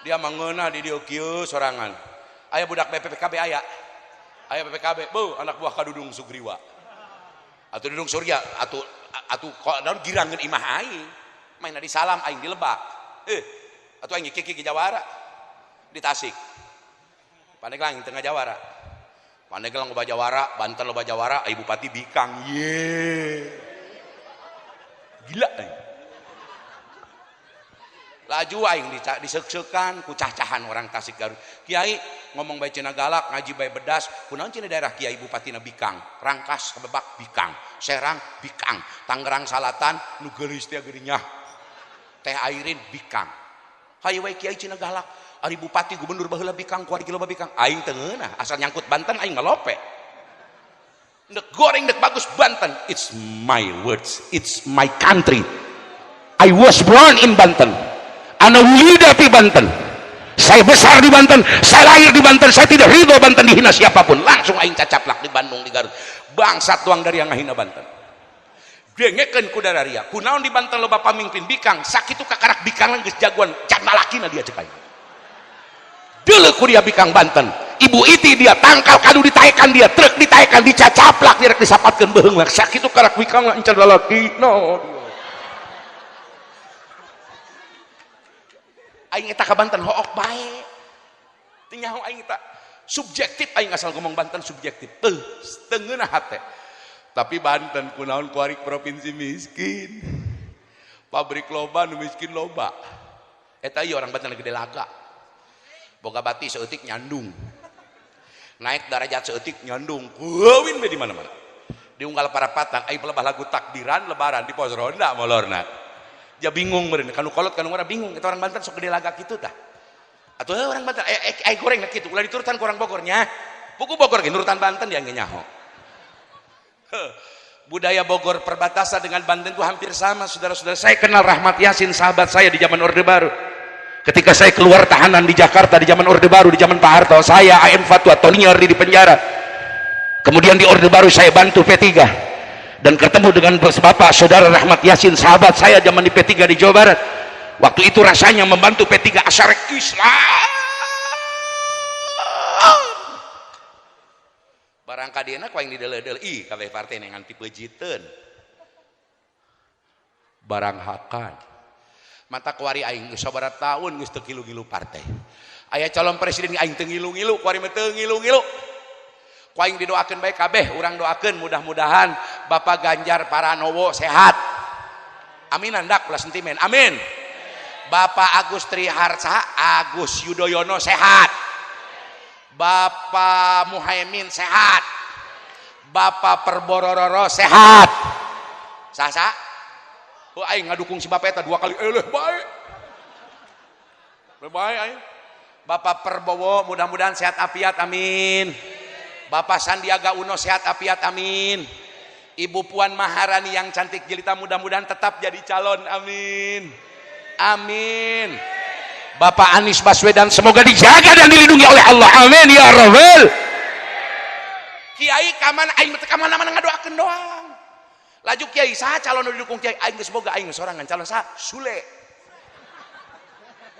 [SPEAKER 4] dia mangeunah di dieu kieu sorangan aya budak BPKB aya BPKB bu anak buah kadudung Sugriwa atau dudung Surya atau kok daun girangeun imah aing main di Salam aing di Lebak atau aing kiki Jawara di Tasik Pandeglang di tengah Jawara Pandeglang loba Jawara Banten loba Jawara ibu bupati Bikang gila aing laju aing disek-sekan ku cah-cahan orang Tasik Garut kiai ngomong bae cenah galak ngaji bae bedas kunaon cenah daerah kiai bupatina Bikang Rangkas Kabebak Bikang Serang Bikang Tangerang Salatan nu geulis teh geuning teh Airin Bikang hayu wae kiai cenah galak ari bupati gubernur baheula Bikang ku ari kiloba Bikang aing teu ngeunah asal nyangkut Banten aing ngalope dek goreng dek bagus Banten it's my words it's my country I was born in Banten ana wulida fi Banten saya besar di Banten saya lahir di Banten saya tidak ridho Banten dihina siapapun langsung aing cacaplak di Bandung di Garut bangsat tuang dari yang ngahina Banten dengekeun ku dararia kunaon di Banten loba pamimpin Bikang sakitu kakarak Bikang geus jagoan can lalakina dia cek aing deuleu ku dia Bikang Banten ibu iti dia tangkal kadu ditaekan dia truk ditaekan dicacaplak dia rek disapatkeun beheung sakitu karak Bikang encan lalaki no aing eta ka Banten hook bae teu nyaho aing eta subjektif aing asal ngomong Banten subjektif teu ngeunah hate tapi Banten kunaon ku ari provinsi miskin pabrik loba nu miskin loba eta ieu orang Banten gede laga boga bati saeutik nyandung naik darajat saeutik nyandung kueuwin we di mana-mana di unggal parapatan aya pelebah lagu takbiran lebaran di pos ronda molorna ya bingung meureun kanu kolot kanu ngora bingung eta orang Banten sok gede laga kitu tah atuh orang Banten ai goreng kitu ulah diturutan ku orang Bogor nya buku Bogor ge nurutan Banten dia ge nyaho budaya Bogor perbatasan dengan Banten itu hampir sama saudara-saudara saya kenal Rahmat Yasin sahabat saya di zaman Orde Baru
[SPEAKER 2] Ketika saya keluar tahanan di Jakarta di zaman Orde Baru, di zaman Pak Harto, saya AM Fatwa Tony Yardi di penjara. Kemudian di Orde Baru saya bantu P3 dan ketemu dengan Bapak Saudara Rahmat Yasin, sahabat saya zaman di P3 di Jawa Barat. Waktu itu rasanya membantu P3 Asyarek Islam. Barang kadena ku yang didele-dele, ih kabeh partai yang anti pejiteun. Barang hakan. Mata kuari aing geus sabaraha taun geus teu gilu-gilu partai. Aya calon presiden aing teu ngilu-ngilu, kuari mah teu ngilu-ngilu. Ku aing didoakeun bae kabeh, urang doakeun mudah-mudahan Bapak Ganjar Pranowo sehat. Amin andak ulah sentimen. Amin. Bapak Agus Triharsa, Agus Yudhoyono sehat. Bapak Muhaimin sehat. Bapak Perborororo sehat. Sasa? Oh aing ngadukung si Bapak eta 2 kali eleh bae. Bae aing. Bapak Perbowo mudah-mudahan sehat afiat amin. Bapak Sandiaga Uno sehat afiat amin. Ibu Puan Maharani yang cantik jelita mudah-mudahan tetap jadi calon amin. Amin. Bapak Anies Baswedan semoga dijaga dan dilindungi oleh Allah. Amin ya Rabbal. Kiai kamana aing teh kamana-mana ngadoakeun doang. Laju Kiai saha calon nu didukung Kiai aing geus boga aing sorangan calon saha? Sule.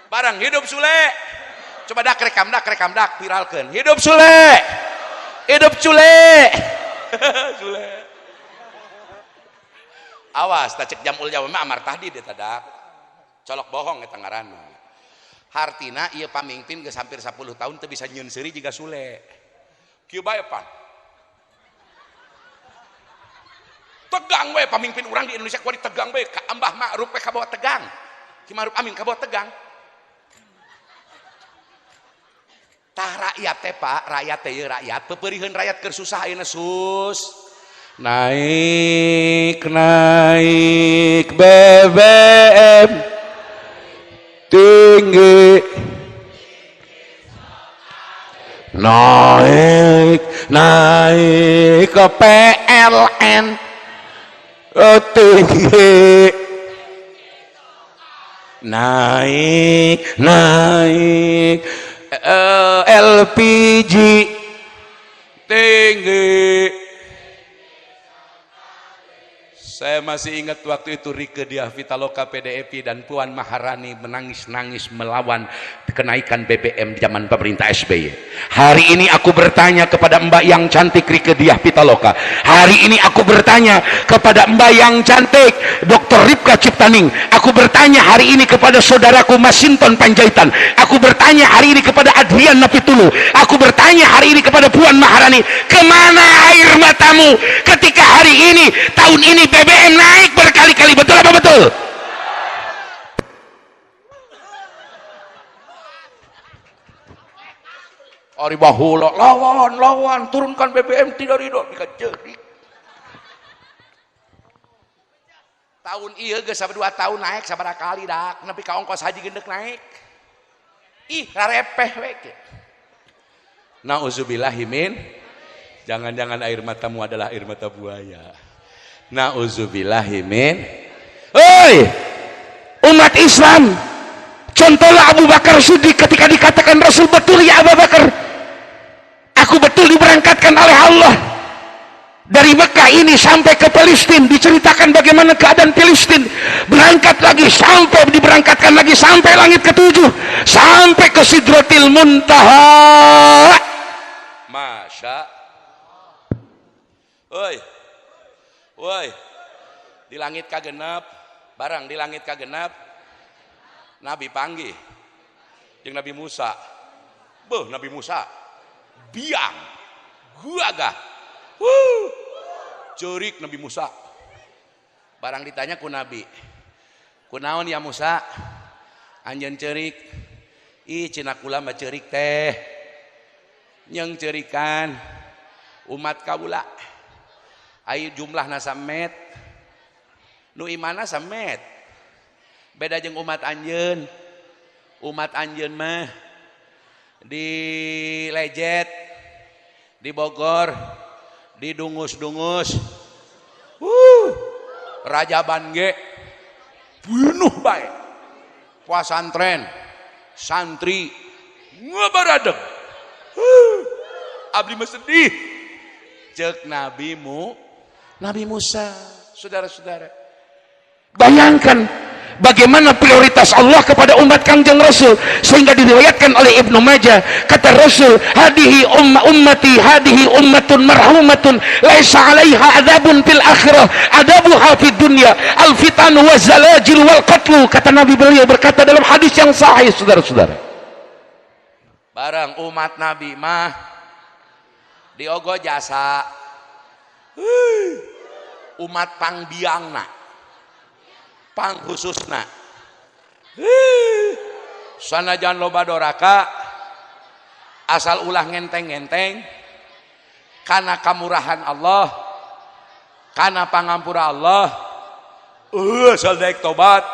[SPEAKER 2] Barang hidup Sule. Coba dak rekam dak viralkeun. Hidup Sule. Hidup Sule. Sule. Awas tak cek jamul Jawa mah amar tahdid eta dak. Colok bohong eta ngaranna. Hartina ieu pamimpin geus hampir 10 tahun teu bisa nyieun seuri jiga Sule. Kieu bae pan. Tegang we pamimpin urang di Indonesia kuari tegang we ka Ambah Ma'ruf we kabawa tegang. Ki Ma'ruf Amin kabawa tegang. Tah rakyat teh Pak, rakyat teh ieu rakyat pepeurieun rakyat keur susah ayeuna sus. Naik BBM tinggi, naik ke PLN tinggi, naik LPG tinggi. Saya masih ingat waktu itu Rieke Diah Pitaloka PDIP dan Puan Maharani menangis-nangis melawan kenaikan BBM di zaman pemerintah SBY. Hari ini aku bertanya kepada Mbak yang cantik Rieke Diah Pitaloka. Hari ini aku bertanya kepada Mbak yang cantik Dr. Ripka Ciptaning. Aku bertanya hari ini kepada saudaraku Masinton Panjaitan. Aku bertanya hari ini kepada Adrian Napitulu. Aku bertanya hari ini kepada Puan Maharani. Kemana air matamu ketika hari ini tahun ini BBM naik berkali-kali, betul apa betul? Ari bahula lawan turunkan BBM tidak ridho dikajerik. Tahun ieu geus 2 tahun naik sabaraha kali dak, nepi ka ongkos haji gendek naik. Ih, rarepeh we. Nauzubillahi min, jangan-jangan air matamu adalah air mata buaya. Nauzubillahi min. Hei umat Islam, contohlah Abu Bakar Siddiq ketika dikatakan Rasul, betul ya Abu Bakar, aku betul diberangkatkan oleh Allah dari Mekah ini sampai ke Palestina. Diceritakan bagaimana keadaan Palestina, berangkat lagi sampai diberangkatkan lagi sampai langit ke-7, sampai ke Sidratil Muntaha. Masya. Woi, di langit kagenep, barang di langit kagenep, Nabi panggil, jeung Nabi Musa, Nabi Musa, biang, gagah, cerik Nabi Musa, barang ditanya ku Nabi, kunaon ya Musa, anjeun cerik, ih cina kula mah cerik teh, nyeng cerikan umat kaula. Ayo jumlahna samet, nu imana samet, beda jeung umat anjeun mah di Lejet, di Bogor, di Dungus, Raja Bange, bunuh bae, puasantren,
[SPEAKER 4] santri ngabaradeg. Abdi mah sedih. Cek Nabi Musa. Saudara-saudara,
[SPEAKER 2] Bayangkan bagaimana prioritas Allah kepada umat Kangjeng Rasul, sehingga diriwayatkan oleh Ibnu Majah, kata Rasul, hadihi ummati hadihi ummatun marhumatun laisa 'alaiha adzabun fil akhirah adabuha fid dunya al fitan wa zalajil wal qatlu. Kata Nabi, beliau berkata dalam hadis yang sahih, saudara-saudara,
[SPEAKER 4] barang umat Nabi mah diogo jasa umat pangbiangna pangkhususna sanajan loba doraka asal ulah ngenteng-ngenteng karena kamurahan Allah, karena pangampura Allah, asal daek tobat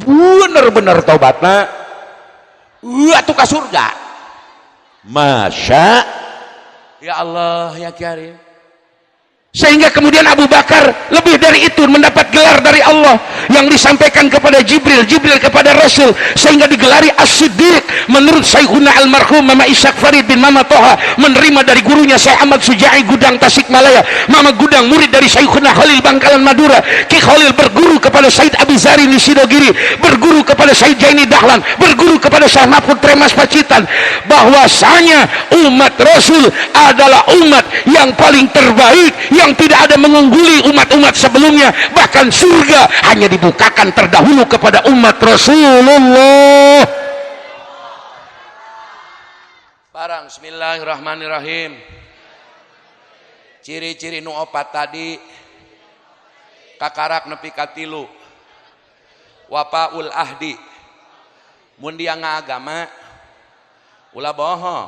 [SPEAKER 2] bener-bener tobatna
[SPEAKER 4] atuh ka surga.
[SPEAKER 2] Masya.
[SPEAKER 4] Ya Allah ya Karim.
[SPEAKER 2] Sehingga kemudian Abu Bakar lebih dari itu mendapat gelar dari Allah yang disampaikan kepada Jibril kepada Rasul, sehingga digelari As-Siddiq. Menurut Syekhuna almarhum Mama Ishaq Farid bin Mama Toha, menerima dari gurunya Syekh Ahmad Suja'i Gudang Tasikmalaya, Mama Gudang murid dari Syekhuna Khalil Bangkalan Madura. Ki Khalil berguru kepada Said Abizari Nisidogiri, berguru kepada Said Jaini Dahlan, berguru kepada Syekh Mahfud Tremas Pacitan, bahwasanya umat Rasul adalah umat yang paling terbaik, yang tidak ada mengungguli umat-umat sebelumnya. Bahkan surga hanya dibukakan terdahulu kepada umat Rasulullah.
[SPEAKER 4] Barang bismillahirrahmanirrahim. Ciri-ciri nu opat tadi kakarak nepi ka 3. Wafaul ahdi, mun dia ngagama ulah bohong,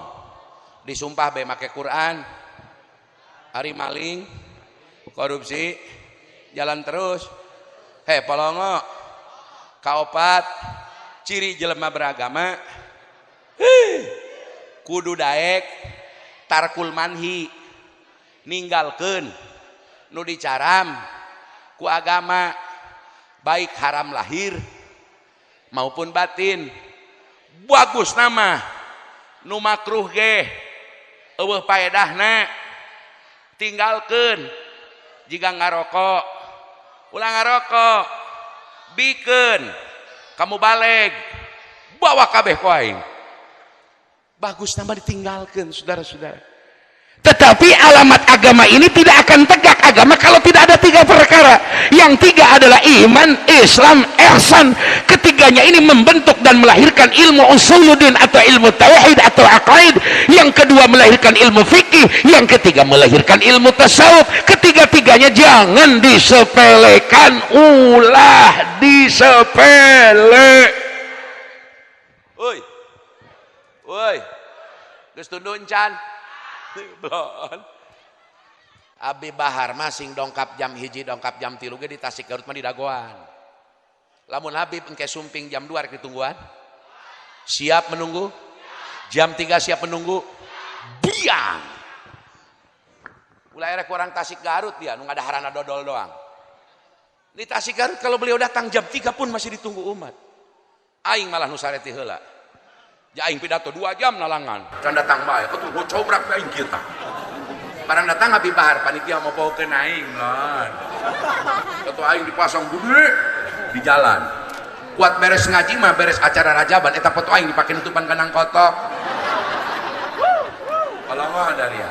[SPEAKER 4] disumpah bae make Quran, hari maling, korupsi, jalan terus. Polongo. Kaopat, ciri jelema beragama, kudu daek tarkul manhi, ninggalkeun nu dicaram ku agama, baik haram lahir maupun batin. Bagus nama nu makruh ge eueuh paedahna tinggalkeun. Jika ngarokok ulah ngarokok, bikeun kamu balik bawa kabeh ku aing. Bagus nama ditinggalkeun, saudara-saudara.
[SPEAKER 2] Tetapi alamat agama ini tidak akan tegak agama kalau tidak ada 3 perkara. Yang 3 adalah iman, Islam, ihsan. Ketiganya ini membentuk dan melahirkan ilmu usuluddin atau ilmu tauhid atau aqaid. Yang kedua melahirkan ilmu fikih, yang ketiga melahirkan ilmu tasawuf. Ketiga-tiganya jangan disepelekan, ulah disepele.
[SPEAKER 4] Woi, geus tundun can. Belon. Abi Bahar masing dongkap jam 1, dongkap jam 3 ge di Tasik Garut mah di dagoan. Lamun Habib engke sumping jam 2 rek ditungguan. Siap menunggu? Jam 3 siap menunggu? Biang. Ulah erek orang Tasik Garut dia, nu ngadaharana dodol doang. Di Tasik Garut kalau beliau datang jam 3 pun masih ditunggu umat. Aing malah nu sareti heula. Aing pidato 2 jam nalangan. Can datang bae, atuh go cobrak aing kieu tah. Barang datang Habib Bahar panitia mau pokeun aing lan. Atuh aing dipasang gede di jalan. Kuat beres ngaji mah beres acara rajaban eta foto aing dipake nutupan kandang kotok. Palangah dari ya.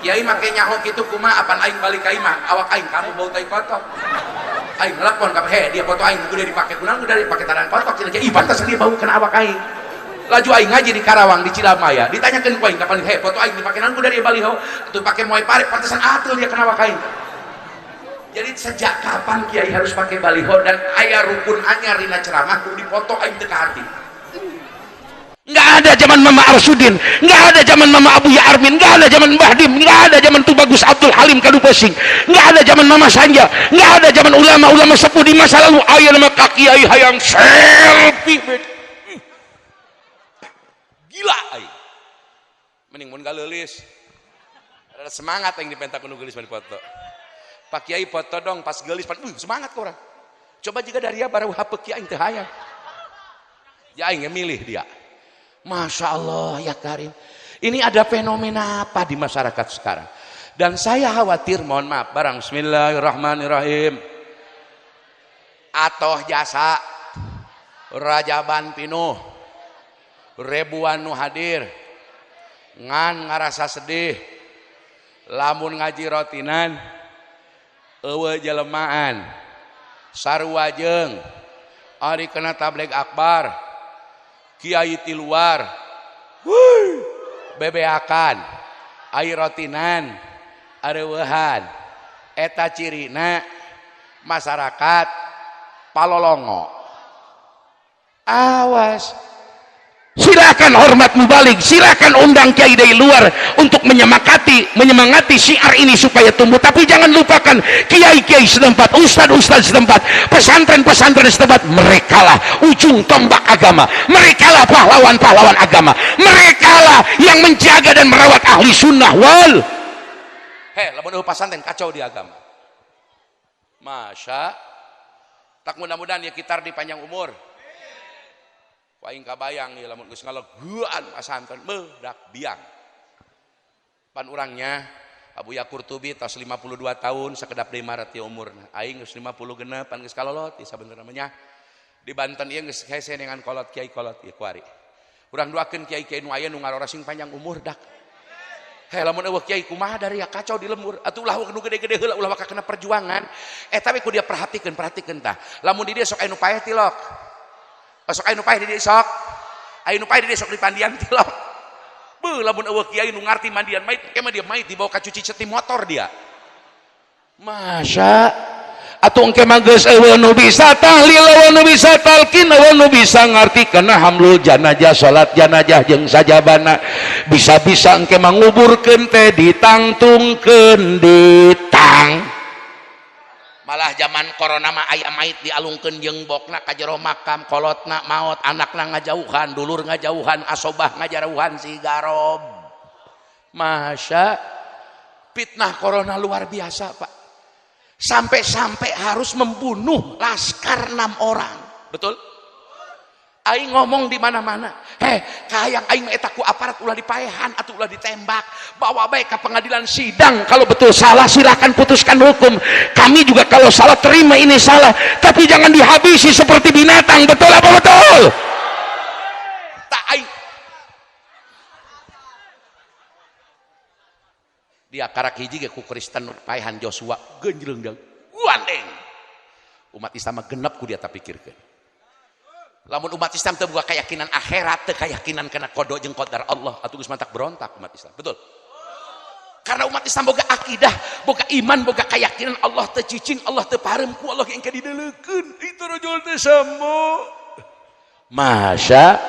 [SPEAKER 4] Kiai make nyaho kitu kumaha apan aing balik ka imah awak aing kamu bau tai kotok. Aing nelpon ka dia foto aing gede dipake kunaon gede dipake kandang kotok cenah ih pantes dia bau kena awak aing. Laju aing ngaji di Karawang di Cilamaya ditanyakeun ku aing kapan foto aing dipake naon dari baliho atuh pake moe parek pantesan atuh dia kena awak aing. Jadi sejak kapan kiai harus pakai baliho dan aya rukun anyar dina ceramah kudu dipoto aing teu ka hati.
[SPEAKER 2] Nggak ada zaman Mama Arsudin, nggak ada zaman Mama Abu Ya Armin, nggak ada zaman Mbah Dim, nggak ada zaman Tubagus Abdul Halim Kadu Pesing, nggak ada zaman Mama Sanja, nggak ada zaman ulama-ulama sepuh di masa lalu. Ayo nama kaki kiai hayang selfie.
[SPEAKER 4] Gila aing. Mending mun galeulis. Ada semangat aing dipentak kudu geulis mani foto. Pak Kiai foto dong pas geulis pan semangat kok orang. Coba jika dari ya baru HP Kiai teu hayang.
[SPEAKER 2] Ya aing milih dia. Masya Allah ya Karim. Ini ada fenomena apa di masyarakat sekarang? Dan saya khawatir, mohon maaf, barang bismillahirrahmanirrahim. Atoh jasa Rajaban pinuh ribuan nu hadir ngan ngarasa sedih lamun ngaji rotinan eueuh jelemaan sarua jeung ari kena tabligh akbar kiai ti luar bebeakan ai rotinan areueuhan eta cirina masyarakat palolongo. Awas, silakan hormat mubalik, silakan undang kiai dari luar untuk menyemangati syiar ini supaya tumbuh, tapi jangan lupakan kiai-kiai setempat, ustad-ustad setempat, pesantren-pesantren setempat. Merekalah ujung tombak agama, merekalah pahlawan-pahlawan agama, merekalah yang menjaga dan merawat ahli sunnah wal. Lamun pesantren kacau di agama. Masya, tak mudah-mudahan ya kita di panjang umur. Paling kabayang ya lamun geus ngaleguan pasantren dak biang. Pan urangnya Abu Ya Qurtubi tos 52 tahun sakedap deui maret ti umurna. Aing geus 50 genep pan geus kalolot ieu sabenerna namanya. Di Banten ieu geus hese dengan kolot kiai kolot ieu kuari. Urang doakeun kiai-kiai nu aya nu ngarorasing panjang umur dak. Lamun eueuh kiai kumaha dari ya kacau di lembur atuh ulah nu gede-gede heula ulah kena perjuangan. Tapi ku dia perhatikeun tah. Lamun di dia sok aya nu paeh tilok. Sok aya nu paeh di sok. Aya nu paeh di sok dipandian tilok. Beuh lamun eueuh kiai nu ngarti mandian mait, kemah dia mait dibawa ka cuci ceti motor dia. Masya atuh engke mah geus eueuh nu bisa tahlil, eueuh nu bisa talqin, eueuh nu bisa ngartikeun hamlul janazah, salat janazah jeung sajabana. Bisa-bisa engke mah nguburkeun teh ditangtungkeun ditang. Malah zaman corona mah aya mait dialungkeun jeung bokna ka jero makam, kolotna maot, anakna ngajauhan, dulur ngajauhan, asobah ngajarauhan si garob. Masya, fitnah corona luar biasa Pak. Sampai-sampai harus membunuh laskar 6 orang. Betul? Aing ngomong di mana-mana. Kayang aing eta ku aparat ulah dipaehan atuh ulah ditembak. Bawa baik ke pengadilan sidang. Kalau betul salah silakan putuskan hukum. Kami juga kalau salah terima ini salah, tapi jangan dihabisi seperti binatang. Betul apa betul? Tak aing. Dia karak hiji ge ku Kristen paehan Joshua genjleung deung. Gandeng. Umat Islam genep ku dia tak pikirkeun. Lamun umat Islam teu boga keyakinan akhirat, teu keyakinan kana qada jeung qadar Allah, atuh geus mantak berontak umat Islam. Betul? Karena umat Islam boga akidah, boga iman, boga keyakinan Allah teu cicing, Allah teu pareum ku Allah engke dideuleukeun. Itu rajul teh sammo. Masya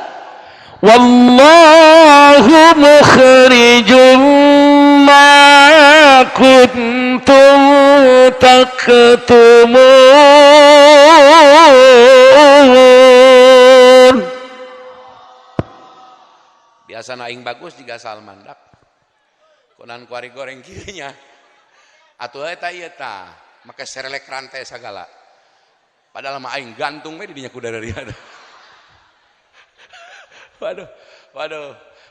[SPEAKER 2] wallahu mukhrijum ma kuntum taktumun. Biasa aing bagus juga Salman dak. Kunan kuari goreng kieunya. Atuh eta ieu tah, make serelek rantai sagala. Padahal mah aing gantung we di dinya ku dadariana. Waduh.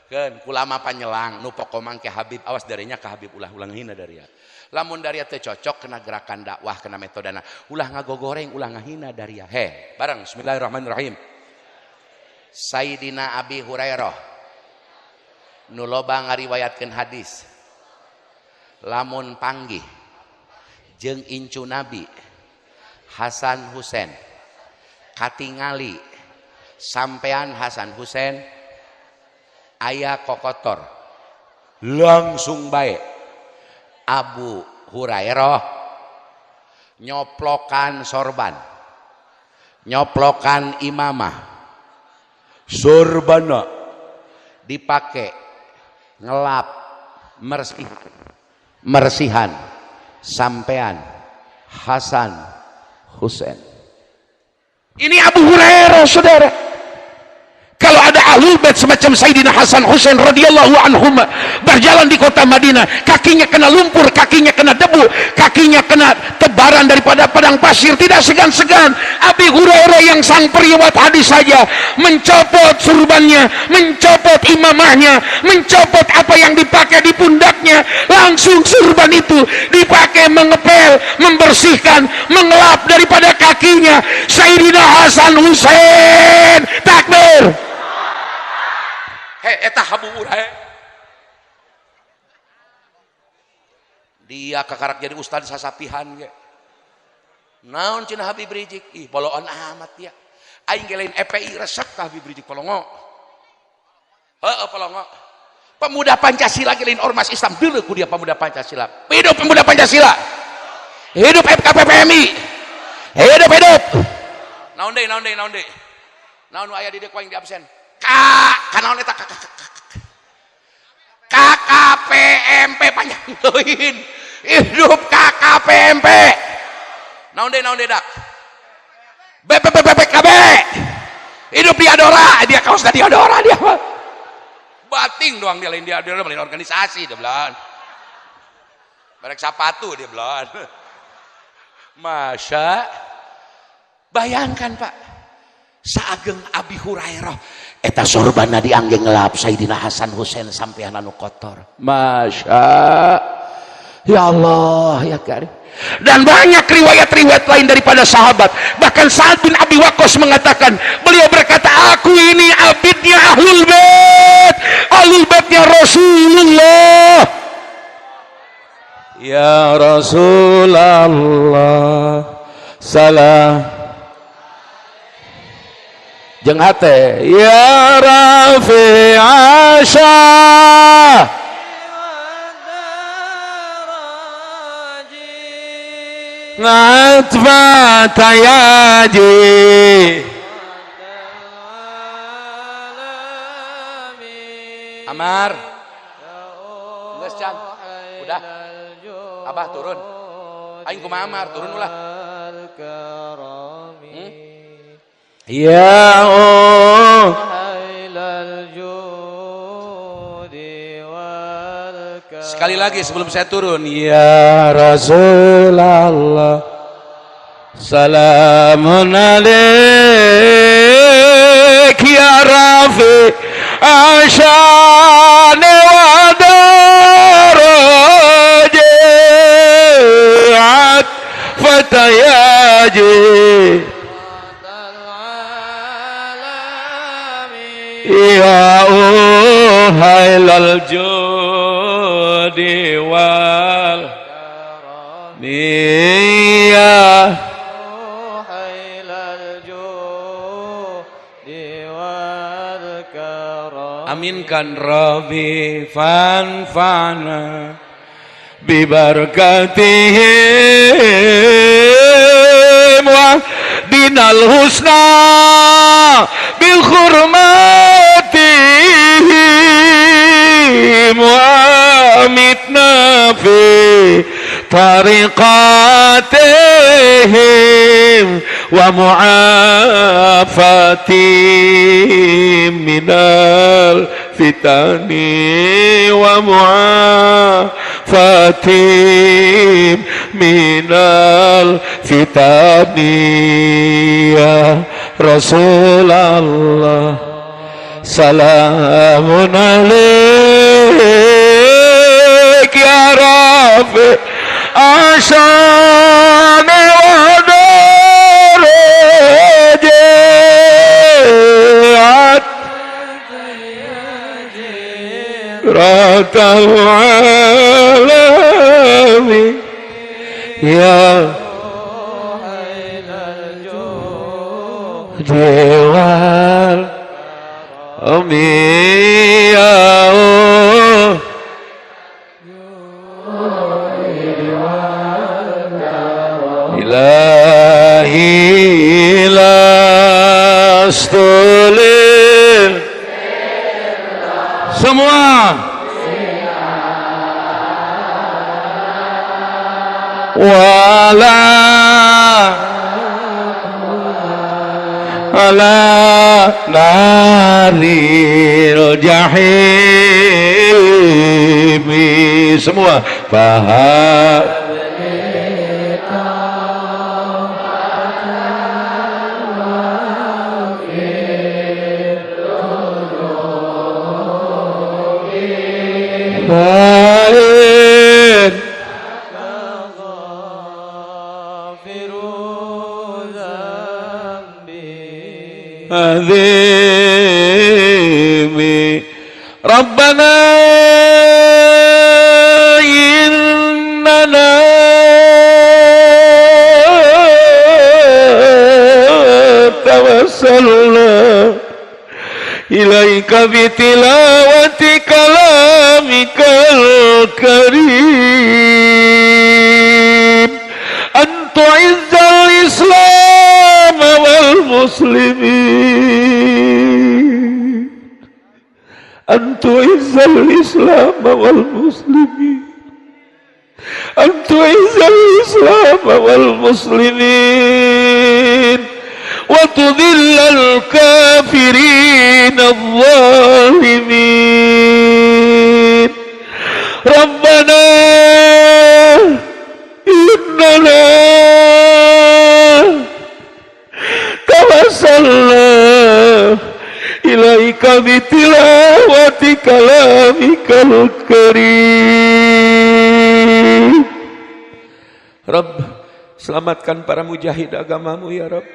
[SPEAKER 2] Kan kulama panyelang nu pokok mangke Habib awas darinya ke Habib ulah hina daria. Lamun daria teu cocok kena gerakan dakwah kena metodana ulah ngagogoreng ulah ngahina daria. Bareng bismillahirrahmanirrahim. Sayyidina Abi Hurairah nu loba ngariwayatkeun hadis lamun panggih jeung incu Nabi Hasan Husain katingali sampean Hasan Husain aya kokotor langsung baik Abu Hurairah nyoplokan sorban nyoplokan imamah sorbana dipakai ngelap mersihan sampean Hasan Husain. Ini Abu Hurairah saudara. Kalau ada ahlul bait semacam Sayyidina Hasan Husain radhiyallahu anhum berjalan di kota Madinah, kakinya kena lumpur, kakinya kena debu, kakinya kena tebaran daripada padang pasir, tidak segan-segan Abi Hurairah yang sang periwayat hadis saja mencopot surbannya, mencopot imamahnya, mencopot apa yang dipakai di pundaknya, langsung surban itu dipakai mengepel, membersihkan, mengelap daripada kakinya Sayyidina Hasan Husain. Takbir.
[SPEAKER 4] Eta Abu Hurairah dia kakarak jadi ustad sasapihan ge naon cenah Habib Rizik ih boloan amat ya aing ge lain EPI resep ka Habib Rizik polongo polongo pemuda Pancasila ge lain ormas Islam dulu ku dia pemuda Pancasila. Hidup pemuda Pancasila, hidup FKPPMI, hidup naon deui naon aya di dieu ku aing di absen kanaon eta KKPMP panjang leuwin hidup KKPMP naon deui dak BPPPKB hidup Diadora dia kaos Diadora dia bating doang dia lain Diadora lain organisasi dia belan barek sepatu dia belan Masya bayangkan Pak saageng Abi Hurairah eta sorbanna diangge ngelap Sayyidina Hasan Husain sampean anu kotor. Masya ya Allah ya Karim. Dan banyak riwayat-riwayat lain daripada sahabat, bahkan Sa'ad bin Abi Waqqas mengatakan, beliau berkata aku ini abidnya ahlul baitnya Rasulullah. Ya Rasulullah salam jeung hate ya Rafi Asya ngatfa tayaji Amar geus can udah Abah turun aing kumaha Amar turun ulah ya sekali lagi sebelum saya turun ya Rasulullah salamun alaik ya Rafi asyane wa darajat fatayaji ya uhailal judi wal ya uhailal judi wal karam aminkan Rabbi fanfana bibarakatihim wa dinal husna bil khurmatihim wa amitna fi tariqatihim wa mu'afatihim minal fitani wa mu'afatihim minal fitani ya Rasulullah salamun alaik ya Rafi asyane wa darajat ratal alamin ya Dewal Amiyah Ilahi lastulil semua wala
[SPEAKER 2] ala naril jahimi. Semua faham baik azimi Rabbana innana tawassalna ilaika bitilawati kalamikal karim antu izzal islam wal muslimin antu izzal islam wal muslimin antu izzal islam wal muslimin wa tudhillal kafirin adh-dhalimin Rabbana innana tawassalna ilaika bitilawati kalamikal karim. Rabb, selamatkan para mujahid agamamu ya Rabb.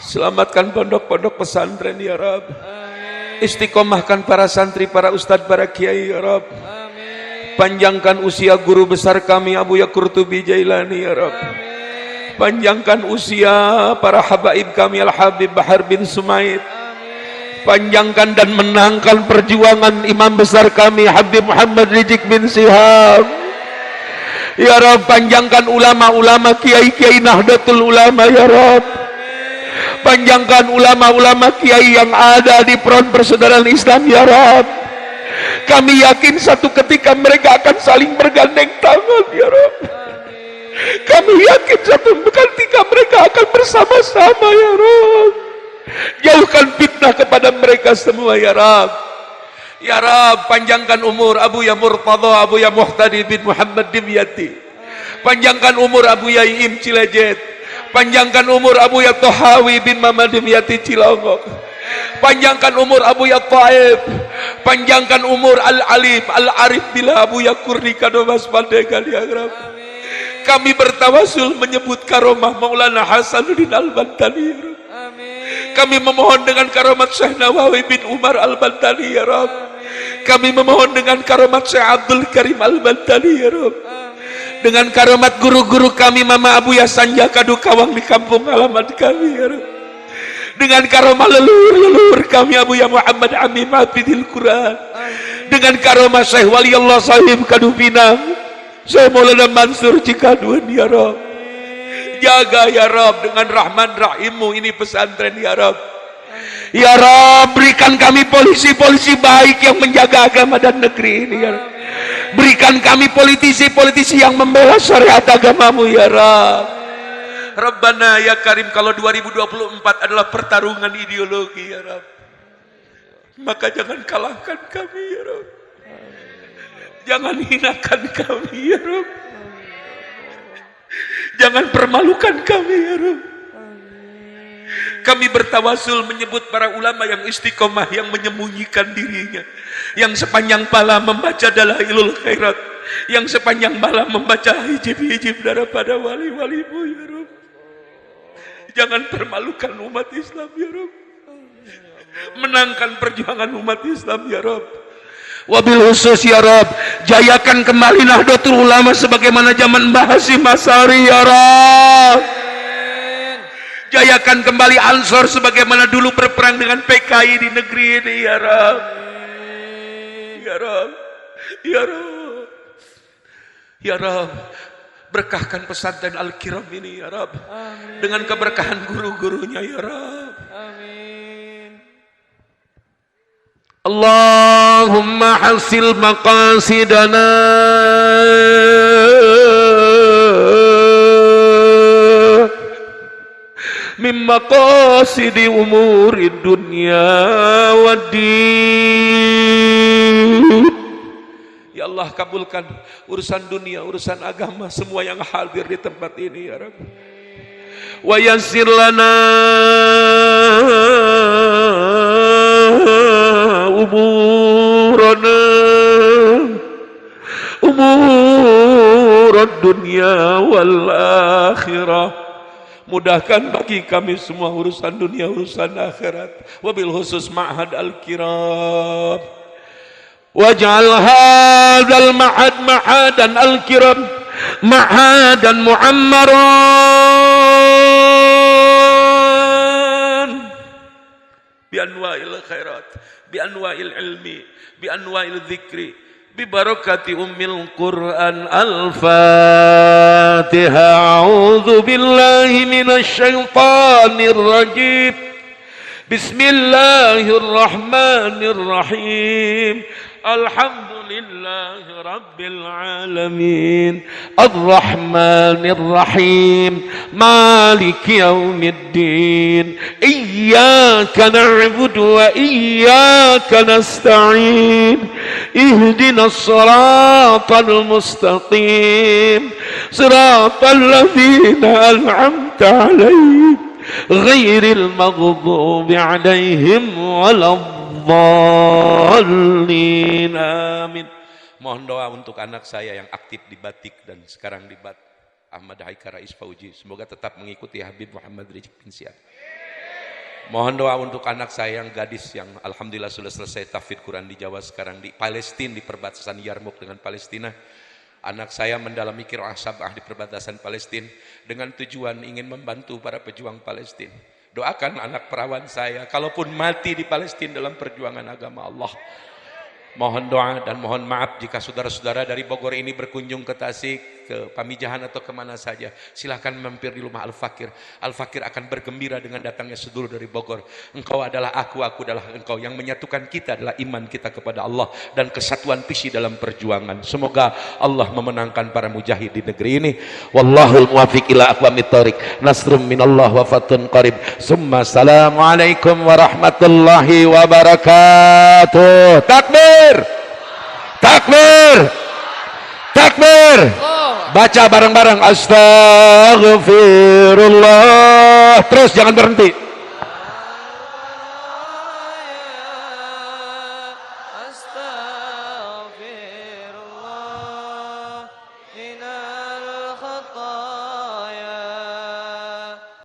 [SPEAKER 2] Selamatkan pondok-pondok pesantren ya Rabb. Istiqomahkan para santri, para ustadz, para kiai ya Rabb. Panjangkan usia guru besar kami Abuya Qurtubi Jailani ya Rabb. Panjangkan usia para habaib kami Al-Habib Bahar bin Sumaid. Panjangkan dan menangkan perjuangan imam besar kami Habib Muhammad Rizik bin Sihab ya Rabb. Panjangkan ulama-ulama kiai-kiai Nahdlatul Ulama ya Rabb. Panjangkan ulama-ulama kiai yang ada di front persaudaraan Islam ya Rabb. Kami yakin satu ketika mereka akan saling bergandeng tangan ya Rabb. Kami yakin satu ketika mereka akan bersama-sama ya Rabb. Jauhkan fitnah kepada mereka semua ya Rabb. Ya Rabb, panjangkan umur Abuya Murtada, Abuya Muhtadi bin Muhammad Dimyati. Panjangkan umur Abuya Im Cilejet. Panjangkan umur Abuya Tohawi bin Mamad Dimyati Cilongok. Panjangkan umur Abuya Taib. Panjangkan umur Al-Alim Al-Arif bila Abuya Kurni Kadomas Pandegan ya Rabb. Kami bertawasul menyebut karomah Maulana Hasanuddin Al-Bantani ya Rabb. Kami memohon dengan karomat Syekh Nawawi bin Umar Al-Bantani ya Rabb. Kami memohon dengan karomat Syekh Abdul Karim Al-Bantani ya Rabb. Dengan karomat guru-guru kami Mama Abuya Sanja Kadu Kawang di kampung halaman kami ya Rabb. Dengan karomah leluhur kami Abuya Muhammad Amin Hafidhil Quran. Dengan karomah Syekh Waliullah Sahib Kadu Pinang, Syekh Maulana Mansur Cikadun ya Rabb. Jaga ya Rabb dengan rahman rahimmu ini pesantren ya Rabb. Ya Rabb, berikan kami polisi-polisi baik yang menjaga agama dan negeri ini ya Rabb. Berikan kami politisi-politisi yang membela syariat agamamu ya Rabb. Rabbana ya Karim, kalau 2024 adalah pertarungan ideologi ya Rabb, maka jangan kalahkan kami ya Rabb. Jangan hinakan kami ya Rabb. Jangan permalukan kami ya Rabb. Kami bertawasul menyebut para ulama yang istiqomah, yang menyembunyikan dirinya, yang sepanjang malam membaca Dalailul Khairat, yang sepanjang malam membaca hijib-hijib daripada wali-walimu ya Rabb. Jangan permalukan umat Islam ya Rabb. Menangkan perjuangan umat Islam ya Rabb. Wabil khusus ya Rabb, jayakan kembali Nahdlatul Ulama sebagaimana zaman Mbah Hasyim Asy'ari ya Rabb. Jayakan kembali Ansor sebagaimana dulu berperang dengan PKI di negeri ini ya Rabb. Ya Rabb, ya Rabb, ya Rabb. Berkahkan pesantren Al-Kiram ini ya Rabb. Amin. Dengan keberkahan guru-gurunya ya Rabb. Amin. Allahumma hasil maqasidana min maqasidi umuri dunya waddin. Ya Allah, kabulkan urusan dunia, urusan agama, semua yang hadir di tempat ini ya Rabbi. Wa yassir lana umurana umurad dunya wal akhirah. Mudahkan bagi kami semua urusan dunia, urusan akhirat. Wabil khusus ma'had al-kiram. Waj'al hadzal ma'had ma'hadan al-kiram, ma'hadan mu'ammaran bi anwa'il khairat, bi anwa'il ilmi, bi anwa'il dzikri, bi barakati ummil Qur'an. Al-Fatihah. A'udzu billahi minasy syaithanir rajim. Bismillahirrahmanirrahim. Alhamdulillahi rabbil alamin. Ar-Rahmanir Rahim. Maliki yaumiddin. Iyyaka na'budu wa iyyaka nasta'in. Ihdinas siratal mustaqim. Siratal ladzina an'amta 'alaihim ghairil maghdubi 'alaihim waladdallin. Amin. Mohon doa untuk anak saya yang aktif di Batik dan sekarang di Bat, Ahmad Haika Rais Fauji, semoga tetap mengikuti Habib Muhammad Rizik bin Syihab. Mohon doa untuk anak saya yang gadis yang alhamdulillah sudah selesai tahfidz Quran di Jawa, sekarang di Palestina, di perbatasan Yarmouk dengan Palestina. Anak saya mendalami qiraah sab'ah di perbatasan Palestina dengan tujuan ingin membantu para pejuang Palestina. Doakan anak perawan saya, kalaupun mati di Palestina dalam perjuangan agama Allah. Mohon doa dan mohon maaf jika saudara-saudara dari Bogor ini berkunjung ke Tasik, ke Pamijahan atau kemana saja. Silahkan mampir di rumah Al-Fakir. Al-Fakir akan bergembira dengan datangnya sedulur dari Bogor. Engkau adalah aku adalah engkau. Yang menyatukan kita adalah iman kita kepada Allah dan kesatuan visi dalam perjuangan. Semoga Allah memenangkan para mujahid di negeri ini. Wallahul muwaffiq ila aqwamit thoriq. Nasrum minallah wa fatun qarib. Summa assalamualaikum warahmatullahi wabarakatuh. Takbir! Takbir! Takbir! Baca bareng-bareng astaghfirullah. Terus jangan berhenti.